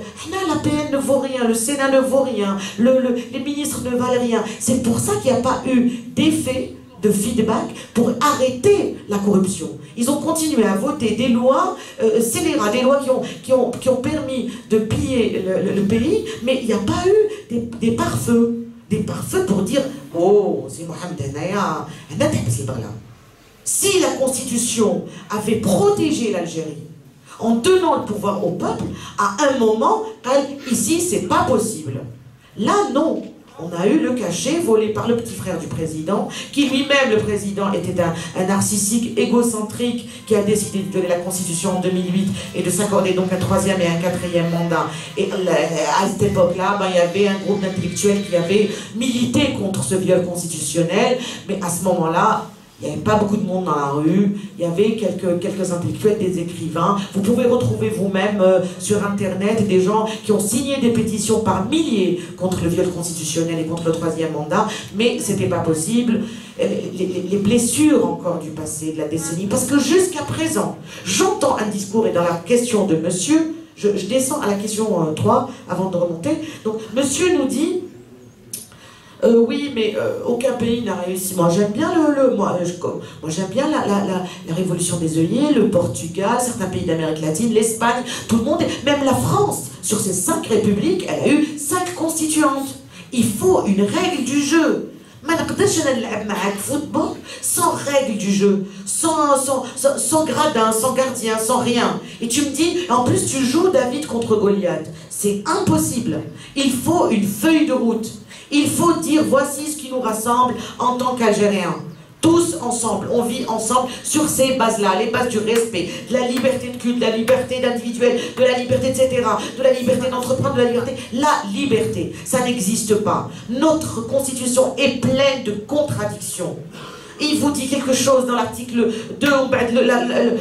PN ne vaut rien, le Sénat ne vaut rien, les ministres ne valent rien. C'est pour ça qu'il n'y a pas eu d'effet de feedback pour arrêter la corruption. Ils ont continué à voter des lois scélérates, des lois qui ont permis de piller le pays, mais il n'y a pas eu des pare-feux. Des pare-feux pour dire « Oh, c'est Mohamed Hanaya, si la Constitution avait protégé l'Algérie en donnant le pouvoir au peuple, à un moment, ici, c'est pas possible. Là, non. On a eu le cachet volé par le petit frère du président, qui lui-même, le président, était un narcissique égocentrique qui a décidé de donner la Constitution en 2008 et de s'accorder donc un 3e et un 4e mandat. Et à cette époque-là, il y avait un groupe d'intellectuels qui avait milité contre ce viol constitutionnel, mais à ce moment-là, il n'y avait pas beaucoup de monde dans la rue, il y avait quelques intellectuels, des écrivains. Vous pouvez retrouver vous-même sur Internet des gens qui ont signé des pétitions par milliers contre le viol constitutionnel et contre le 3e mandat, mais ce n'était pas possible. Les blessures encore du passé, de la décennie, parce que jusqu'à présent, j'entends un discours, et dans la question de monsieur, je descends à la question 3 avant de remonter. Donc, monsieur nous dit... oui, mais aucun pays n'a réussi. Moi, j'aime bien moi j'aime bien la révolution des œillets, le Portugal, certains pays d'Amérique latine, l'Espagne, tout le monde, même la France, sur ces 5 républiques, elle a eu 5 constituantes. Il faut une règle du jeu. Football sans règle du jeu, sans gradin, sans gardien, sans rien. Et tu me dis, en plus tu joues David contre Goliath. C'est impossible. Il faut une feuille de route. Il faut dire, voici ce qui nous rassemble en tant qu'Algériens. Tous ensemble, on vit ensemble sur ces bases-là, les bases du respect, de la liberté de culte, de la liberté d'individuel, de la liberté, etc., de la liberté d'entreprendre, de la liberté. La liberté, ça n'existe pas. Notre constitution est pleine de contradictions. Il vous dit quelque chose dans l'article 2,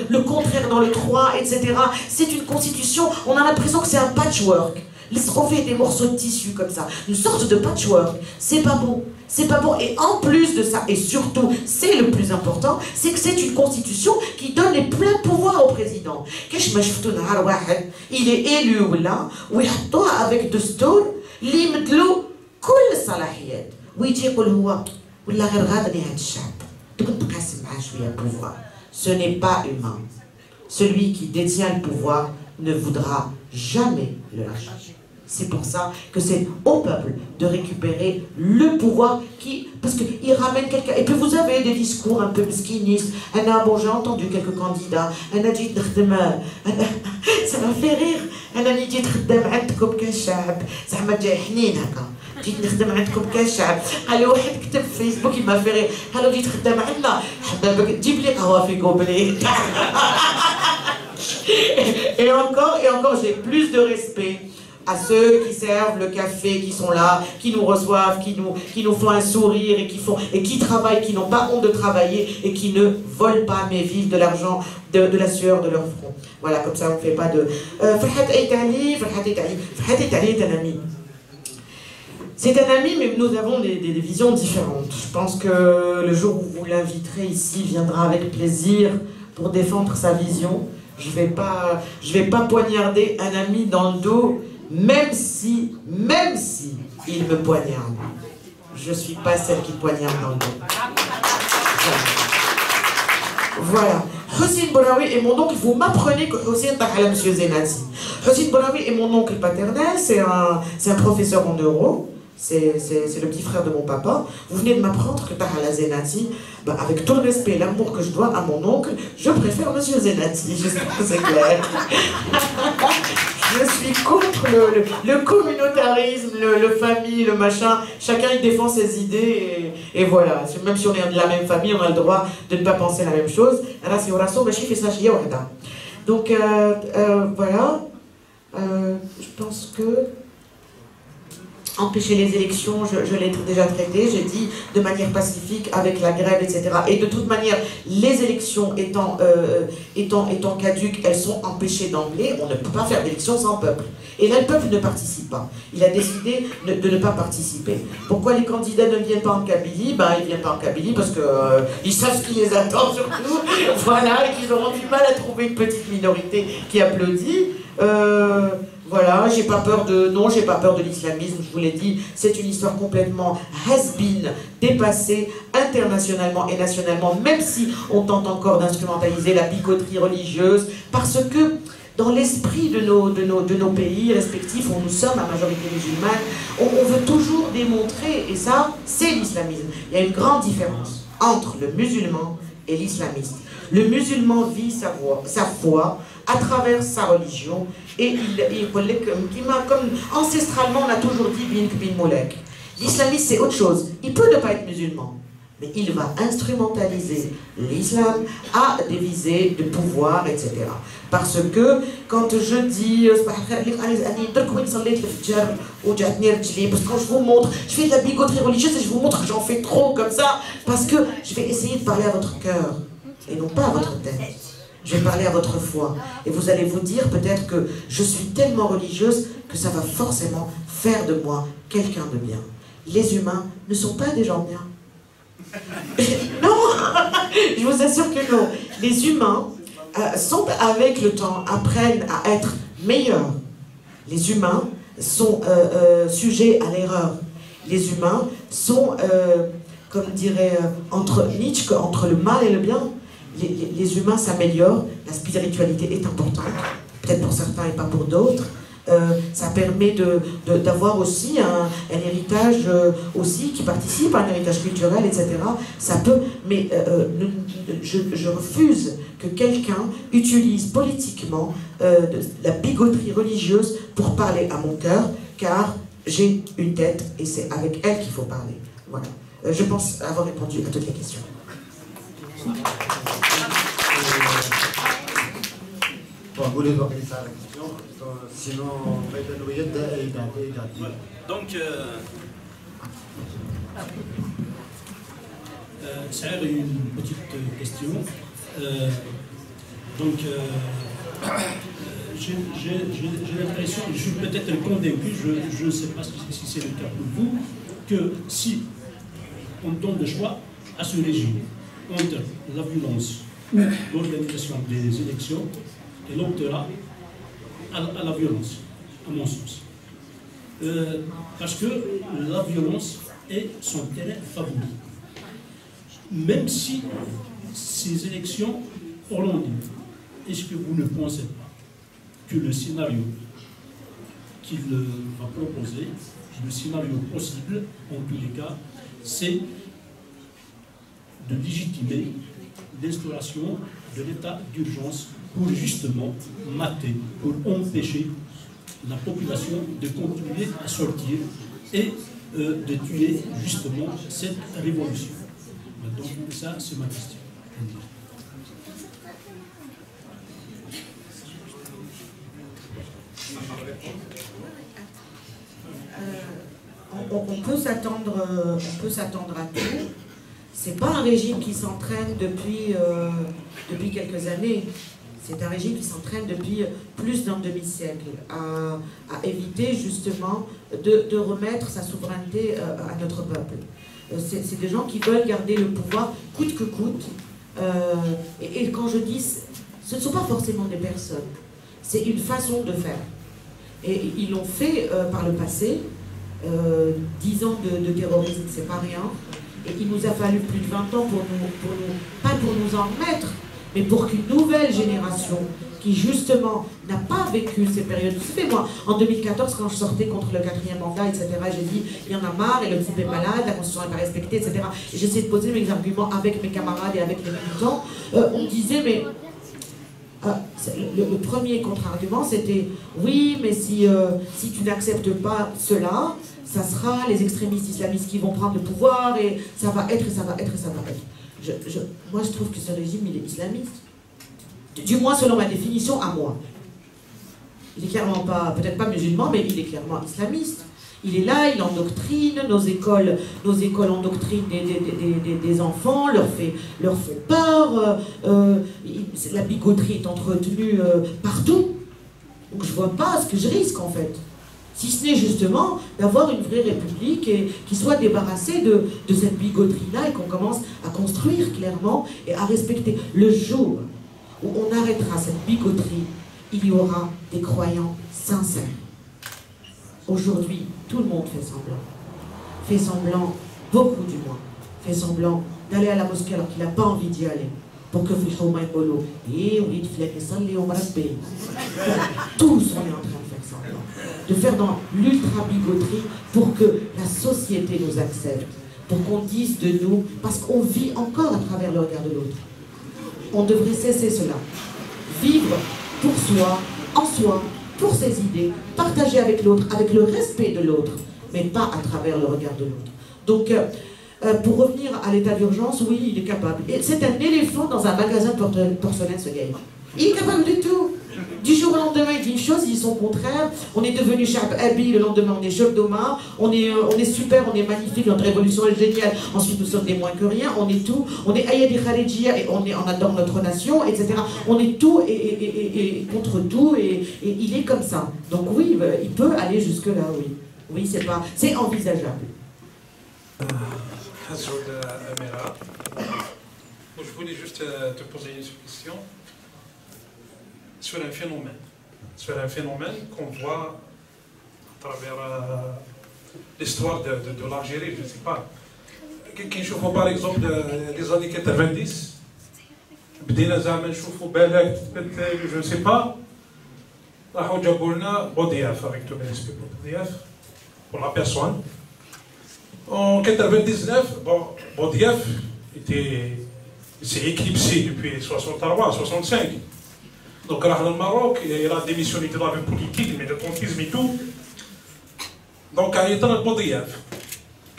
le contraire dans le 3, etc. C'est une constitution, on a l'impression que c'est un patchwork. On fait des morceaux de tissu comme ça, une sorte de patchwork. C'est pas bon, c'est pas bon. Et en plus de ça, et surtout, c'est le plus important, c'est que c'est une constitution qui donne les pleins pouvoirs au président. Il est élu là, avec دستور اللي يمدلو كل الصلاحيات ويجي يقول هو ولا غير غادني هذا الشعب تكون تقاسم معاه شويه pouvoir. Ce n'est pas humain. Celui qui détient le pouvoir ne voudra jamais le lâcher. C'est pour ça que c'est au peuple de récupérer le pouvoir parce qu'il ramène quelqu'un. Et puis vous avez des discours un peu mesquinistes. Bon, j'ai entendu quelques candidats. Ça m'a fait rire. جيت خدام عندكم كشعب زعما جاي حنين هكا جيت نخدم عندكم كشعب قال واحد كتب في فيسبوك ما في غير قالوا جيت خدام عندنا حبابك تجيب لي قهوه في كوبري. Et encore, j'ai plus de respect à ceux qui servent le café, qui sont là, qui nous reçoivent, qui nous font un sourire et qui travaillent, qui n'ont pas honte de travailler et qui ne volent pas mais vivent de l'argent, de la sueur de leur front. Voilà, comme ça on ne fait pas de... Farhat Aitali est un ami. C'est un ami, mais nous avons des visions différentes. Je pense que le jour où vous l'inviterez ici, il viendra avec plaisir pour défendre sa vision. Je vais pas poignarder un ami dans le dos, même si il me poignarde. Je suis pas celle qui poignarde dans le dos. Voilà. Hossein Bouraoui est mon oncle. Vous m'apprenez que Hossein Tahala M. Zenati. Hossein Bouraoui est mon oncle paternel. C'est un professeur en euro. C'est le petit frère de mon papa. Vous venez de m'apprendre que Tahala Zenati, avec tout le respect et l'amour que je dois à mon oncle, je préfère M. Zenati. J'espère que c'est clair. Je suis contre le communautarisme, le famille, le machin. Chacun il défend ses idées et voilà. Même si on est de la même famille, on a le droit de ne pas penser la même chose. Donc voilà. Je pense que empêcher les élections, je l'ai déjà traité, j'ai dit de manière pacifique avec la grève, etc. Et de toute manière, les élections étant caduques, elles sont empêchées d'emblée. On ne peut pas faire d'élections sans peuple. Et là, le peuple ne participe pas. Il a décidé de ne pas participer. Pourquoi les candidats ne viennent pas en Kabylie? Ils ne viennent pas en Kabylie parce qu'ils savent ce qui les attend surtout. Voilà, et qu'ils auront du mal à trouver une petite minorité qui applaudit. Voilà, j'ai pas peur de... Non, j'ai pas peur de l'islamisme, je vous l'ai dit. C'est une histoire complètement has-been, dépassée internationalement et nationalement, même si on tente encore d'instrumentaliser la bigoterie religieuse, parce que dans l'esprit de nos pays respectifs, où nous sommes à majorité musulmane, on veut toujours démontrer, et ça, c'est l'islamisme. Il y a une grande différence entre le musulman et l'islamiste. Le musulman vit sa foi à travers sa religion, et comme ancestralement on a toujours dit bin molek. L'islamiste c'est autre chose. Il peut ne pas être musulman, mais il va instrumentaliser l'islam à des visées de pouvoir, etc. Parce que quand je dis, parce que quand je vous montre, je fais de la bigoterie religieuse et je vous montre que j'en fais trop comme ça, parce que je vais essayer de parler à votre cœur et non pas à votre tête. Je vais parler à votre foi. Et vous allez vous dire peut-être que je suis tellement religieuse que ça va forcément faire de moi quelqu'un de bien. Les humains ne sont pas des gens bien. Non, je vous assure que non. Les humains sont, avec le temps, apprennent à être meilleurs. Les humains sont sujets à l'erreur. Les humains sont, comme dirait entre Nietzsche, entre le mal et le bien. Les humains s'améliorent, la spiritualité est importante, peut-être pour certains et pas pour d'autres. Ça permet d'avoir aussi un héritage aussi qui participe à un héritage culturel, etc. Ça peut, mais je refuse que quelqu'un utilise politiquement la bigoterie religieuse pour parler à mon cœur, car j'ai une tête et c'est avec elle qu'il faut parler. Voilà. Je pense avoir répondu à toutes les questions. Bon, vous voulez organiser ça la question, sinon on va donc ça a une petite question. J'ai l'impression, je suis peut-être convaincu, je ne sais pas si c'est le cas pour vous, que si on donne le choix à ce régime entre la violence ou l'organisation des élections, et l'optera à la violence, à mon sens. Parce que la violence est son terrain favori. Même si ces élections auront lieu, est-ce que vous ne pensez pas que le scénario qu'il va proposer, le scénario possible, en tous les cas, c'est de légitimer l'instauration de l'état d'urgence pour justement mater, pour empêcher la population de continuer à sortir et de tuer justement cette révolution. Donc ça, c'est ma question. On peut s'attendre à tout. C'est pas un régime qui s'entraîne depuis quelques années. C'est un régime qui s'entraîne depuis plus d'un demi-siècle à éviter justement de remettre sa souveraineté à notre peuple. C'est des gens qui veulent garder le pouvoir coûte que coûte. Et quand je dis, ce ne sont pas forcément des personnes, c'est une façon de faire. Et ils l'ont fait par le passé. 10 ans de terrorisme, c'est pas rien. Et il nous a fallu plus de 20 ans pas pour nous en remettre, mais pour qu'une nouvelle génération qui justement n'a pas vécu ces périodes. Vous savez, moi, en 2014, quand je sortais contre le 4e mandat, etc., j'ai dit, il y en a marre, et le type est malade, la Constitution n'est pas respectée, etc. Et j'essayais de poser mes arguments avec mes camarades et avec les militants. On me disait, mais... le premier contre-argument, c'était, oui, mais si tu n'acceptes pas cela, ça sera les extrémistes islamistes qui vont prendre le pouvoir, et ça va être, et ça va être, et ça va être. Moi, je trouve que ce régime, il est islamiste. Du moins, selon ma définition, à moi. Il est clairement pas, peut-être pas musulman, mais il est clairement islamiste. Il est là, il endoctrine, nos écoles endoctrinent des enfants, leur font peur, la bigoterie est entretenue partout. Donc je vois pas ce que je risque en fait. Si ce n'est justement d'avoir une vraie république et qui soit débarrassée de cette bigoterie-là et qu'on commence à construire clairement et à respecter. Le jour où on arrêtera cette bigoterie, il y aura des croyants sincères. Aujourd'hui, tout le monde fait semblant, beaucoup du moins, fait semblant d'aller à la mosquée alors qu'il n'a pas envie d'y aller. Pour que tous on est en train de faire semblant, de faire dans l'ultra-bigoterie pour que la société nous accepte, pour qu'on dise de nous, parce qu'on vit encore à travers le regard de l'autre. On devrait cesser cela. Vivre pour soi, en soi, pour ses idées, partager avec l'autre, avec le respect de l'autre, mais pas à travers le regard de l'autre. Donc, pour revenir à l'état d'urgence, oui, il est capable. C'est un éléphant dans un magasin de porcelaine, ce gars. Il est capable de tout. Du jour au lendemain, il dit une chose, il dit son contraire. On est devenu Sha'b Abi, le lendemain, on est Jobdoma. On est super, on est magnifique, notre révolution est géniale. Ensuite, nous sommes des moins que rien. On est tout. On est Ayadi Khaledjia et on adore notre nation, etc. On est tout et contre tout. Et il est comme ça. Donc, oui, il peut aller jusque-là, oui. Oui, c'est envisageable. Amira, je voulais juste te poser une question sur un phénomène qu'on voit à travers l'histoire de l'Algérie, je ne sais pas. Quand je vois par exemple les années 90, بدينا زعما نشوفوا بالك تبدل je ne sais pas, راحوا جابوا لنا بودياف avec tout le respect pour Boudiaf, pour la personne. En 1999, bon, Boudiaf s'est éclipsé depuis 63, 65. Donc, là, au Maroc, il a démissionné de la vie politique, le militantisme et tout. Donc, il est dans Boudiaf.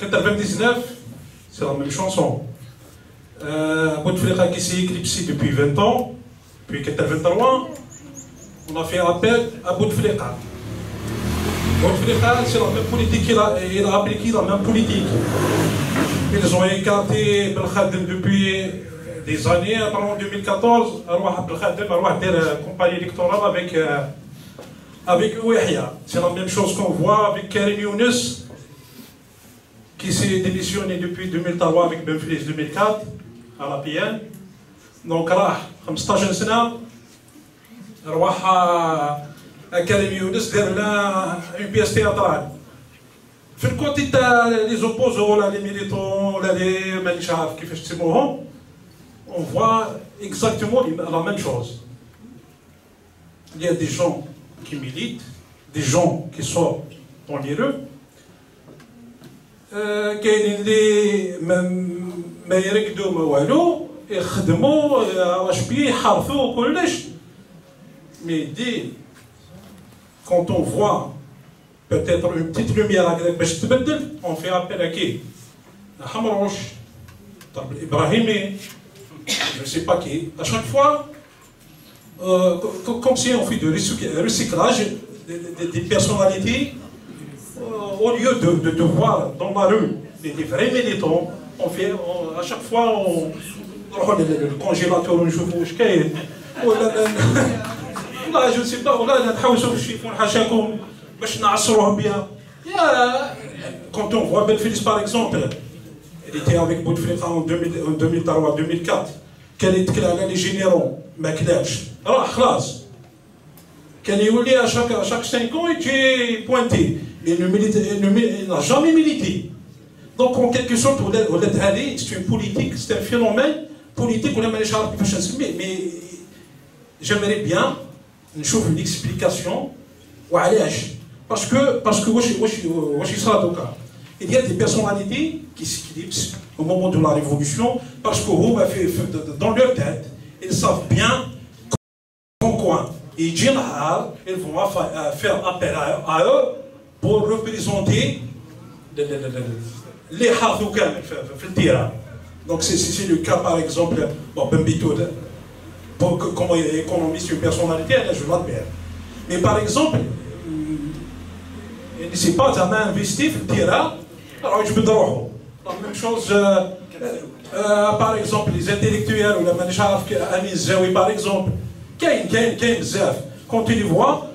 1999, c'est la même chanson. Bouteflika qui s'est éclipsé depuis 20 ans, depuis 1983, on a fait appel à Bouteflika. Bouteflika, c'est la même politique, il a appliqué la même politique. Ils ont écarté Belkhadem depuis des années. En 2014, Belkhadem a fait une campagne électorale avec Ouahia. C'est la même chose qu'on voit avec Karim Younes, qui s'est démissionné depuis 2003 avec Benflis 2004 à la PN. Donc là, 15 سنة Karim Younes دار لنا une pièce théâtrale. في الكوتي تاع لي زوبوزون ولا لي ميليتون ولا لي مانيش عارف كيفاش تسموهم، on voit exactement la même chose. Il y a des gens qui militent, des gens qui sont dans les rues, كاينين اللي ما يرقدوا ما والو، يخدموا واش بيه يحرثوا كلش. Mais quand on voit peut-être une petite lumière à باش تبدل, on fait appel à qui? À Hamrouch, Ibrahimi, je ne sais pas qui. À chaque fois, comme si on fait du recyclage des personnalités, au lieu de voir dans la rue des vrais militants, on fait, à chaque fois, on le congélateur, on joue au شكاين. والله je ne sais pas, والله نحوسوا باش يكون حاشاكم باش نعصروهم بها. Quand on voit Benflis par exemple, il était avec Bouteflika en 2003-2004, كان يتكل على لي جينيرون ما كلاش راه خلاص كان يولي à chaque 5 ans يجي بوينتي. Il n'a jamais milité. Donc en quelque sorte, c'est une politique, c'est un phénomène politique, mais j'aimerais bien une explication. Parce que il y a des personnalités qui s'éclipsent au moment de la révolution, parce que dans leur tête, ils savent bien qu'en coin, ils vont faire appel à eux pour représenter les Hathoukan في. Donc c'est le cas par exemple, bon, Bembito, comment il économise une personnalité, je l'admire. Mais par exemple, il ne s'est pas jamais investi في التيرا, alors je peux dire la même chose, par exemple les intellectuels ou la مانيش عارف Amin Zawi par exemple, كاين بزاف, quand tu les vois,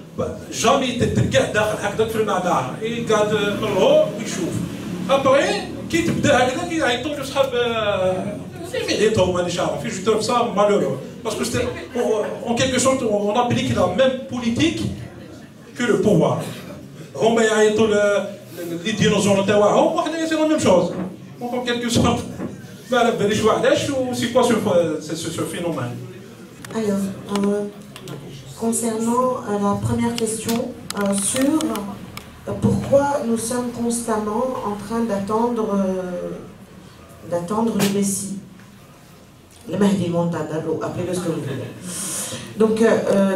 jamais تلقاه داخل هكذاك في المعمعة, يقعد من الهو ويشوف. ابري كي تبدا هكذا كيعيطوا له صحاب Je trouve ça malheureux. Parce que en quelque sorte, on applique la même politique que le pouvoir. Les dinosaures, c'est la même chose. Donc en quelque sorte, c'est quoi ce phénomène? Alors, concernant la première question sur pourquoi nous sommes constamment en train d'attendre le Messie, le Mahdi Montadalo, appelez-le ce que vous voulez. Donc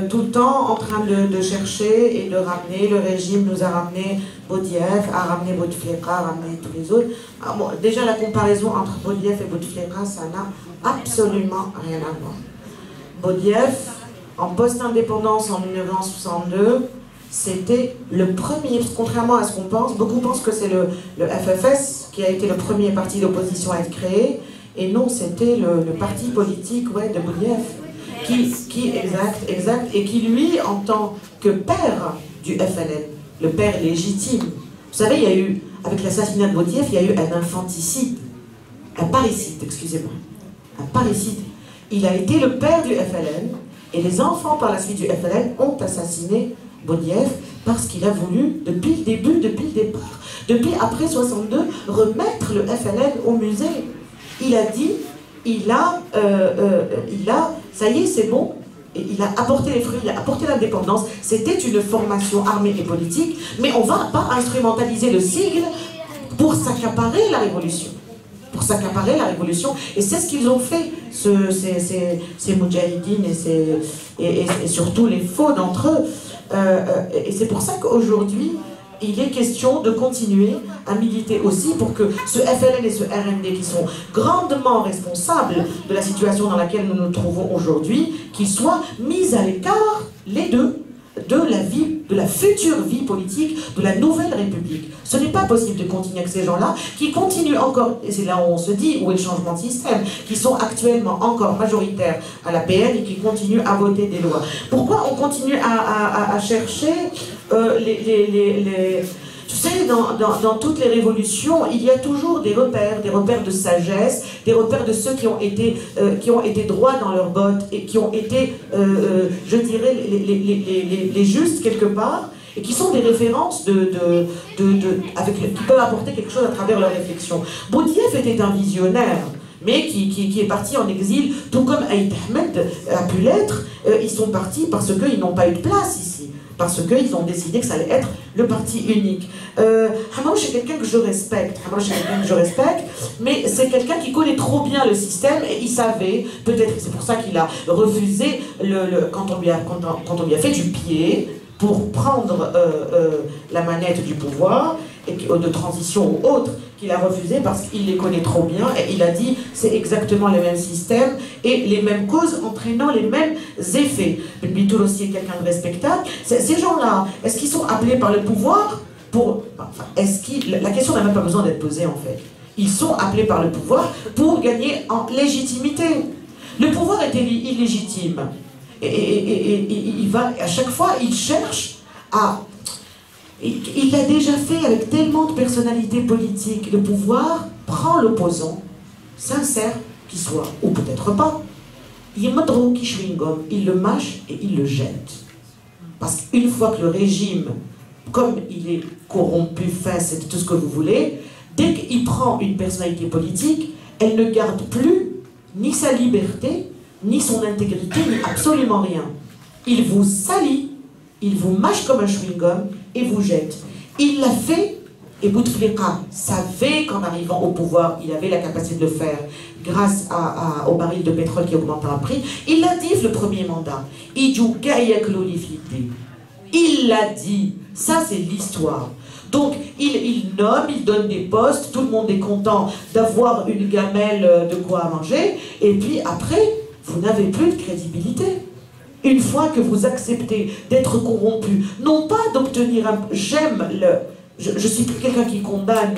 tout le temps en train de chercher et de ramener, le régime nous a ramené Boudiaf, a ramené Bouteflika, a ramené tous les autres. Alors, bon, déjà la comparaison entre Boudiaf et Bouteflika, ça n'a absolument rien à voir. Boudiaf, en post-indépendance en 1962, c'était le premier, contrairement à ce qu'on pense, beaucoup pensent que c'est le FFS qui a été le premier parti d'opposition à être créé, et non, c'était le parti politique de Boudiaf. Exact, et qui lui, en tant que père du FLN, le père légitime, vous savez, il y a eu, avec l'assassinat de Boudiaf, il y a eu un infanticide, un parricide, excusez-moi, un parricide. Il a été le père du FLN, et les enfants par la suite du FLN ont assassiné Boudiaf parce qu'il a voulu, depuis le début, depuis le départ, depuis après 62, remettre le FLN au musée. Il a dit, ça y est, c'est bon, et il a apporté les fruits, il a apporté l'indépendance. C'était une formation armée et politique, mais on ne va pas instrumentaliser le sigle pour s'accaparer la révolution. Et c'est ce qu'ils ont fait, ces moudjahidines et surtout les faux d'entre eux. Et c'est pour ça qu'aujourd'hui, il est question de continuer à militer aussi pour que ce FLN et ce RND qui sont grandement responsables de la situation dans laquelle nous nous trouvons aujourd'hui, qu'ils soient mis à l'écart, les deux, de la future vie politique de la nouvelle République. Ce n'est pas possible de continuer avec ces gens-là qui continuent encore, et c'est là où on se dit où est le changement de système, qui sont actuellement encore majoritaires à la PN et qui continuent à voter des lois. Pourquoi on continue à chercher tu sais, dans toutes les révolutions, il y a toujours des repères de sagesse, des repères de ceux qui ont été droits dans leurs bottes et qui ont été, je dirais, les justes quelque part, et qui sont des références qui peuvent apporter quelque chose à travers leur réflexion. Boudiaf était un visionnaire, mais qui est parti en exil, tout comme Aït Ahmed a pu l'être. Ils sont partis parce qu'ils n'ont pas eu de place ici. Parce qu'ils ont décidé que ça allait être le parti unique. Hamouche est quelqu'un que je respecte, mais c'est quelqu'un qui connaît trop bien le système et il savait, peut-être c'est pour ça qu'il a refusé, quand on lui a fait du pied pour prendre la manette du pouvoir, et de transition ou autre, qu'il a refusé parce qu'il les connaît trop bien et il a dit c'est exactement le même système et les mêmes causes entraînant les mêmes effets. Ben Bitoul aussi est quelqu'un de respectable. Ces gens-là, est-ce qu'ils sont appelés par le pouvoir pour... Enfin, la question n'a même pas besoin d'être posée en fait. Ils sont appelés par le pouvoir pour gagner en légitimité. Le pouvoir est illégitime et il va, à chaque fois, il cherche à... Il l'a déjà fait avec tellement de personnalités politiques. Le pouvoir prend l'opposant, sincère qu'il soit, ou peut-être pas. Il le mâche et il le jette. Parce qu'une fois que le régime, comme il est corrompu, fin, c'est tout ce que vous voulez, dès qu'il prend une personnalité politique, elle ne garde plus ni sa liberté, ni son intégrité, ni absolument rien. Il vous salit, il vous mâche comme un chewing-gum et vous jette. Il l'a fait, et Bouteflika savait qu'en arrivant au pouvoir, il avait la capacité de le faire grâce au baril de pétrole qui augmentait en prix. Il l'a dit le premier mandat. Il l'a dit. Ça, c'est l'histoire. Donc, il nomme, il donne des postes, tout le monde est content d'avoir une gamelle de quoi manger, et puis après, vous n'avez plus de crédibilité. Une fois que vous acceptez d'être corrompu, non pas d'obtenir un... Je suis plus quelqu'un qui condamne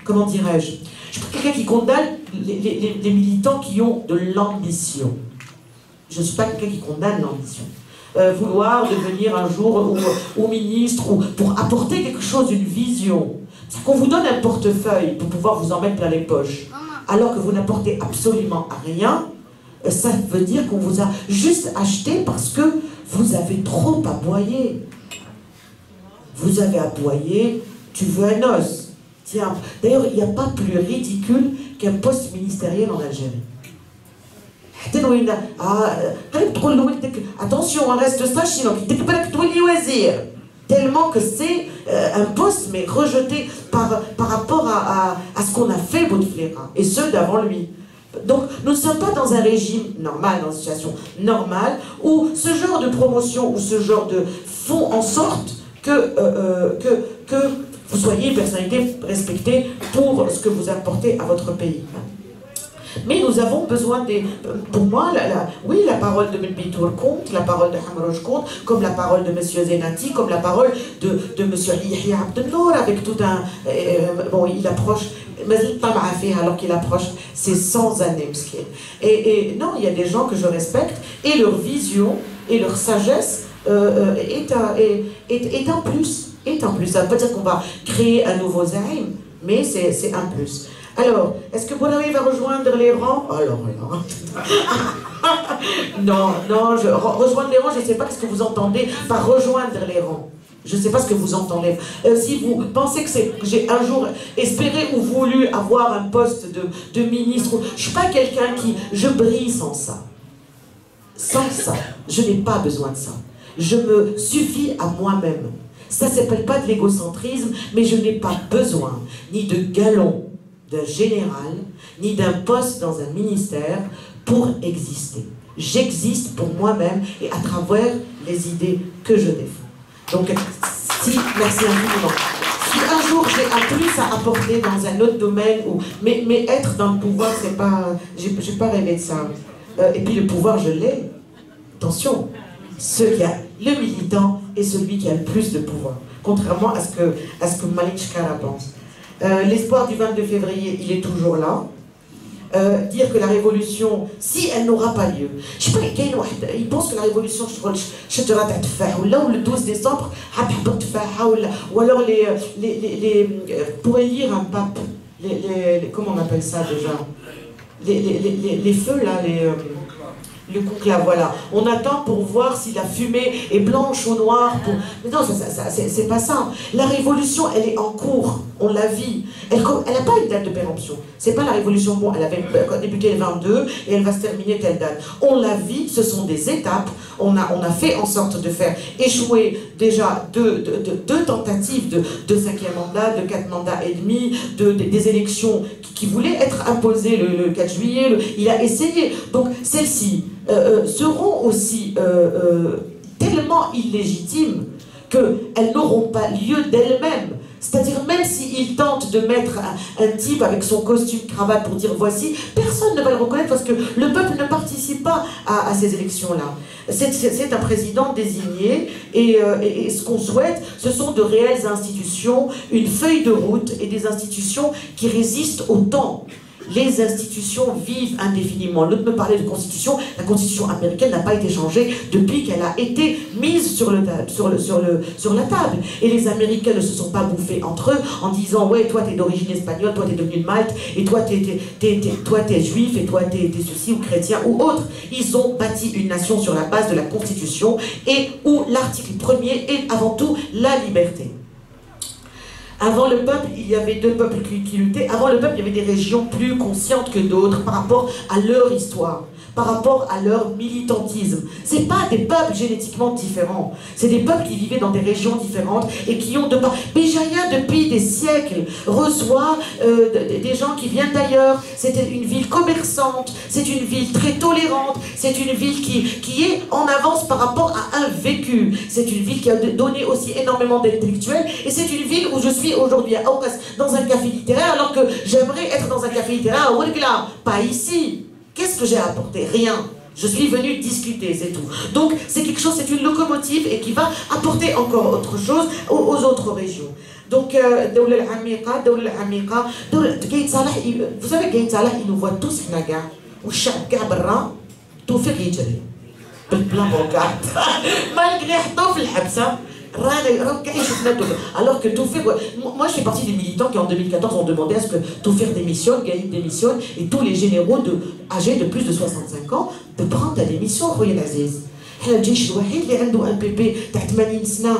comment dirais-je? Je suis plus quelqu'un qui condamne les militants qui ont de l'ambition. Je ne suis pas quelqu'un qui condamne l'ambition. Vouloir devenir un jour ou ministre, ou pour apporter quelque chose, une vision. qu'on vous donne un portefeuille pour pouvoir vous en mettre plein les poches, alors que vous n'apportez absolument rien, ça veut dire qu'on vous a juste acheté parce que vous avez trop aboyé. Vous avez aboyé, tu veux un os. Tiens, d'ailleurs, il n'y a pas plus ridicule qu'un poste ministériel en Algérie. Attention, on reste sage, sinon tellement que c'est un poste, mais rejeté par rapport à ce qu'on a fait Bouteflika, et ceux d'avant lui. Donc, nous ne sommes pas dans un régime normal, dans une situation normale, où ce genre de promotion ou ce genre de font en sorte que vous soyez une personnalité respectée pour ce que vous apportez à votre pays. Mais nous avons besoin des... Pour moi, oui, la parole de Mbitour compte, la parole de Hamrouj compte, comme la parole de M. Zenati, comme la parole de M. Yahya Abdelnour, avec tout un... bon, il approche... Mais il pas alors qu'il approche ses 100 années. Et non, il y a des gens que je respecte, et leur vision, et leur sagesse est un plus. Ça ne veut pas dire qu'on va créer un nouveau Zaïm, mais c'est un plus. Alors, est-ce que Boulaoui va rejoindre les rangs? Alors, non, rejoindre les rangs, je ne sais pas ce que vous entendez par rejoindre les rangs. Je ne sais pas ce que vous entendez. Si vous pensez que j'ai un jour espéré ou voulu avoir un poste de ministre, je ne suis pas quelqu'un qui... Je brille sans ça. Sans ça. Je n'ai pas besoin de ça. Je me suffis à moi-même. Ça ne s'appelle pas de l'égocentrisme, mais je n'ai pas besoin ni de galon d'un général, ni d'un poste dans un ministère pour exister. J'existe pour moi-même et à travers les idées que je défends. Donc, merci infiniment. Si un jour j'ai un plus à apporter dans un autre domaine, mais être dans le pouvoir, c'est pas... J'ai pas rêvé de ça. Et puis le pouvoir, je l'ai. Attention, ceux qui a le militant et celui qui a le plus de pouvoir. Contrairement à ce que Malik Shkara pense. L'espoir du 22 février, il est toujours là. Dire que la révolution, si elle n'aura pas lieu, je sais pas, il pense que la révolution, ou le 12 décembre, ou alors pour élire un pape, comment on appelle ça déjà, les feux là, le conclave, voilà. On attend pour voir si la fumée est blanche ou noire. Mais non, c'est pas ça. La révolution, elle est en cours. On la vit. Elle n'a pas une date de péremption. C'est pas la révolution, bon, elle avait débuté le 22 et elle va se terminer telle date. On la vit, ce sont des étapes. On a fait en sorte de faire échouer déjà deux tentatives de 5e mandat, de 4 mandats et demi, des élections qui voulaient être imposées le 4 juillet. Il a essayé. Donc celles-ci seront aussi tellement illégitimes qu'elles n'auront pas lieu d'elles-mêmes. C'est-à-dire, même s'il tente de mettre un type avec son costume cravate pour dire voici, personne ne va le reconnaître parce que le peuple ne participe pas à ces élections-là. C'est un président désigné et ce qu'on souhaite, ce sont de réelles institutions, une feuille de route et des institutions qui résistent au temps. Les institutions vivent indéfiniment. L'autre me parlait de constitution. La constitution américaine n'a pas été changée depuis qu'elle a été mise sur la table. Et les Américains ne se sont pas bouffés entre eux en disant ouais, toi t'es d'origine espagnole, toi t'es devenu de Malte, et toi t'es juif, et toi t'es ceci ou chrétien ou autre. Ils ont bâti une nation sur la base de la constitution et où l'article 1er est avant tout la liberté. Avant le peuple, il y avait deux peuples qui luttaient. Avant le peuple, il y avait des régions plus conscientes que d'autres par rapport à leur histoire, par rapport à leur militantisme. C'est pas des peuples génétiquement différents. C'est des peuples qui vivaient dans des régions différentes et qui ont de part... Béjaïa, depuis des siècles, reçoit des gens qui viennent d'ailleurs. C'était une ville commerçante, c'est une ville très tolérante, c'est une ville qui est en avance par rapport à un vécu. C'est une ville qui a donné aussi énormément d'intellectuels et c'est une ville où je suis aujourd'hui à Aoukas dans un café littéraire alors que j'aimerais être dans un café littéraire à Ouargla, pas ici. Qu'est-ce que j'ai apporté? Rien. Je suis venu discuter, c'est tout. Donc c'est quelque chose, c'est une locomotive et qui va apporter encore autre chose aux autres régions. Donc, vous savez, Gaït Salah, il nous voit tous, ou chaque gars, tout fait malgré حطوه في الحبسة Alors que Toufir, moi je fais partie des militants qui en 2014 ont demandé à ce que Toufir démissionne, Gaïd démissionne, et tous les généraux âgés de plus de 65 ans de prendre la démission, Khoya Aziz. حنا الجيش الوحيد اللي عنده ان بي بي تاع 80 سنه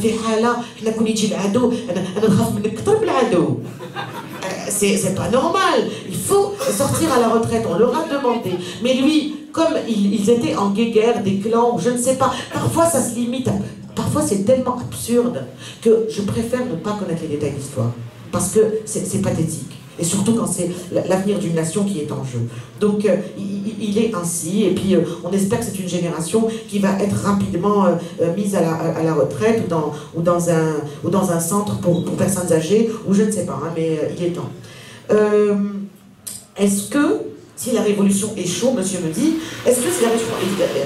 في حاله حنا كون يجي العدو انا نخاف منك اكثر من العدو. C'est pas normal. Il faut sortir à la retraite, on leur a demandé. Mais lui, comme ils étaient en guerre, des clans, je ne sais pas, parfois ça se limite, parfois c'est tellement absurde que je préfère ne pas connaître les détails d'histoire. Parce que c'est pathétique. Et surtout quand c'est l'avenir d'une nation qui est en jeu. Donc il est ainsi, et puis on espère que c'est une génération qui va être rapidement mise à la retraite ou dans un centre pour personnes âgées, ou je ne sais pas, hein, mais il est temps. Est-ce que, si la révolution échoue, monsieur me dit, est-ce que si la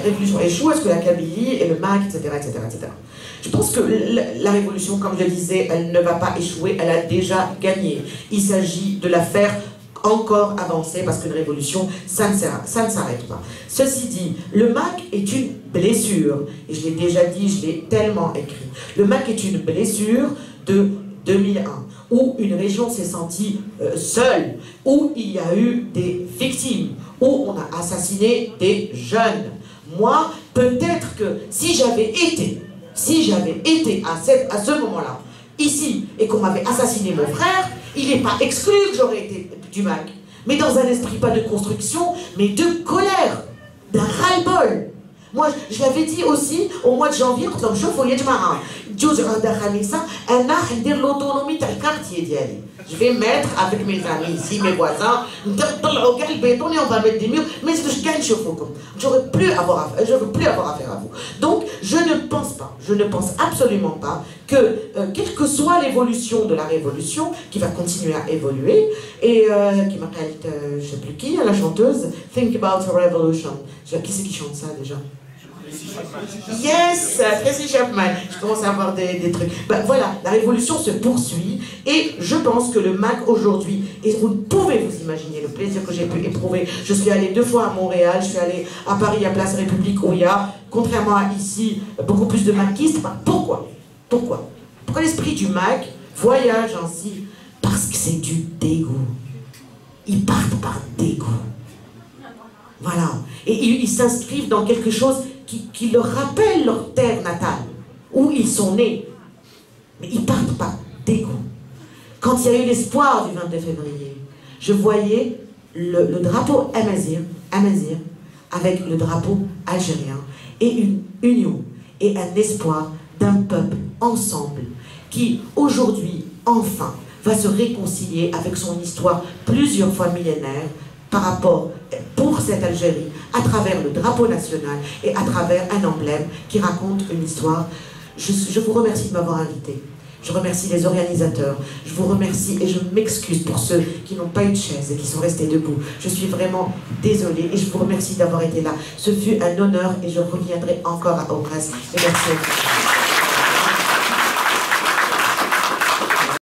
révolution échoue, est-ce que la Kabylie et le MAC, etc., etc., etc. Je pense que la révolution, comme je le disais, elle ne va pas échouer, elle a déjà gagné. Il s'agit de la faire encore avancer, parce qu'une révolution, ça ne s'arrête pas. Ceci dit, le MAC est une blessure, et je l'ai déjà dit, je l'ai tellement écrit. Le MAC est une blessure de 2001, où une région s'est sentie seule, où il y a eu des victimes, où on a assassiné des jeunes. Moi, peut-être que si j'avais été à ce moment-là, ici, et qu'on m'avait assassiné mon frère, il n'est pas exclu que j'aurais été du MAC. Mais dans un esprit pas de construction, mais de colère, d'un ras-le-bol. Moi, je l'avais dit aussi au mois de janvier, quand on chauffe au Yedmara, je vais mettre avec mes amis ici, mes voisins, on va mettre des murs, mais je gagne je veux plus avoir affaire à vous. Donc, je ne pense absolument pas que, quelle que soit l'évolution de la révolution, qui va continuer à évoluer, et qui m'appelle, je ne sais plus qui, la chanteuse, Think About a Revolution. Qui c'est qui chante ça déjà? Yes, Tracy Chapman. Je commence à avoir des trucs. Ben, voilà, la révolution se poursuit et je pense que le MAC aujourd'hui, et vous ne pouvez vous imaginer le plaisir que j'ai pu éprouver. Je suis allée 2 fois à Montréal, je suis allée à Paris à Place République où il y a, contrairement à ici, beaucoup plus de maquistes. Pourquoi l'esprit du MAC voyage ainsi? Parce que c'est du dégoût. Ils partent par dégoût. Voilà. Et ils s'inscrivent dans quelque chose qui leur rappelle leur terre natale, où ils sont nés. Mais ils partent par dégoût. Quand il y a eu l'espoir du 22 février, je voyais le drapeau amazir avec le drapeau algérien, et une union et un espoir d'un peuple ensemble qui, aujourd'hui, enfin, va se réconcilier avec son histoire plusieurs fois millénaire par rapport, pour cette Algérie, à travers le drapeau national et à travers un emblème qui raconte une histoire. Je vous remercie de m'avoir invité. Je remercie les organisateurs. Je vous remercie et je m'excuse pour ceux qui n'ont pas eu de chaise et qui sont restés debout. Je suis vraiment désolée et je vous remercie d'avoir été là. Ce fut un honneur et je reviendrai encore au presse. Et merci à vous.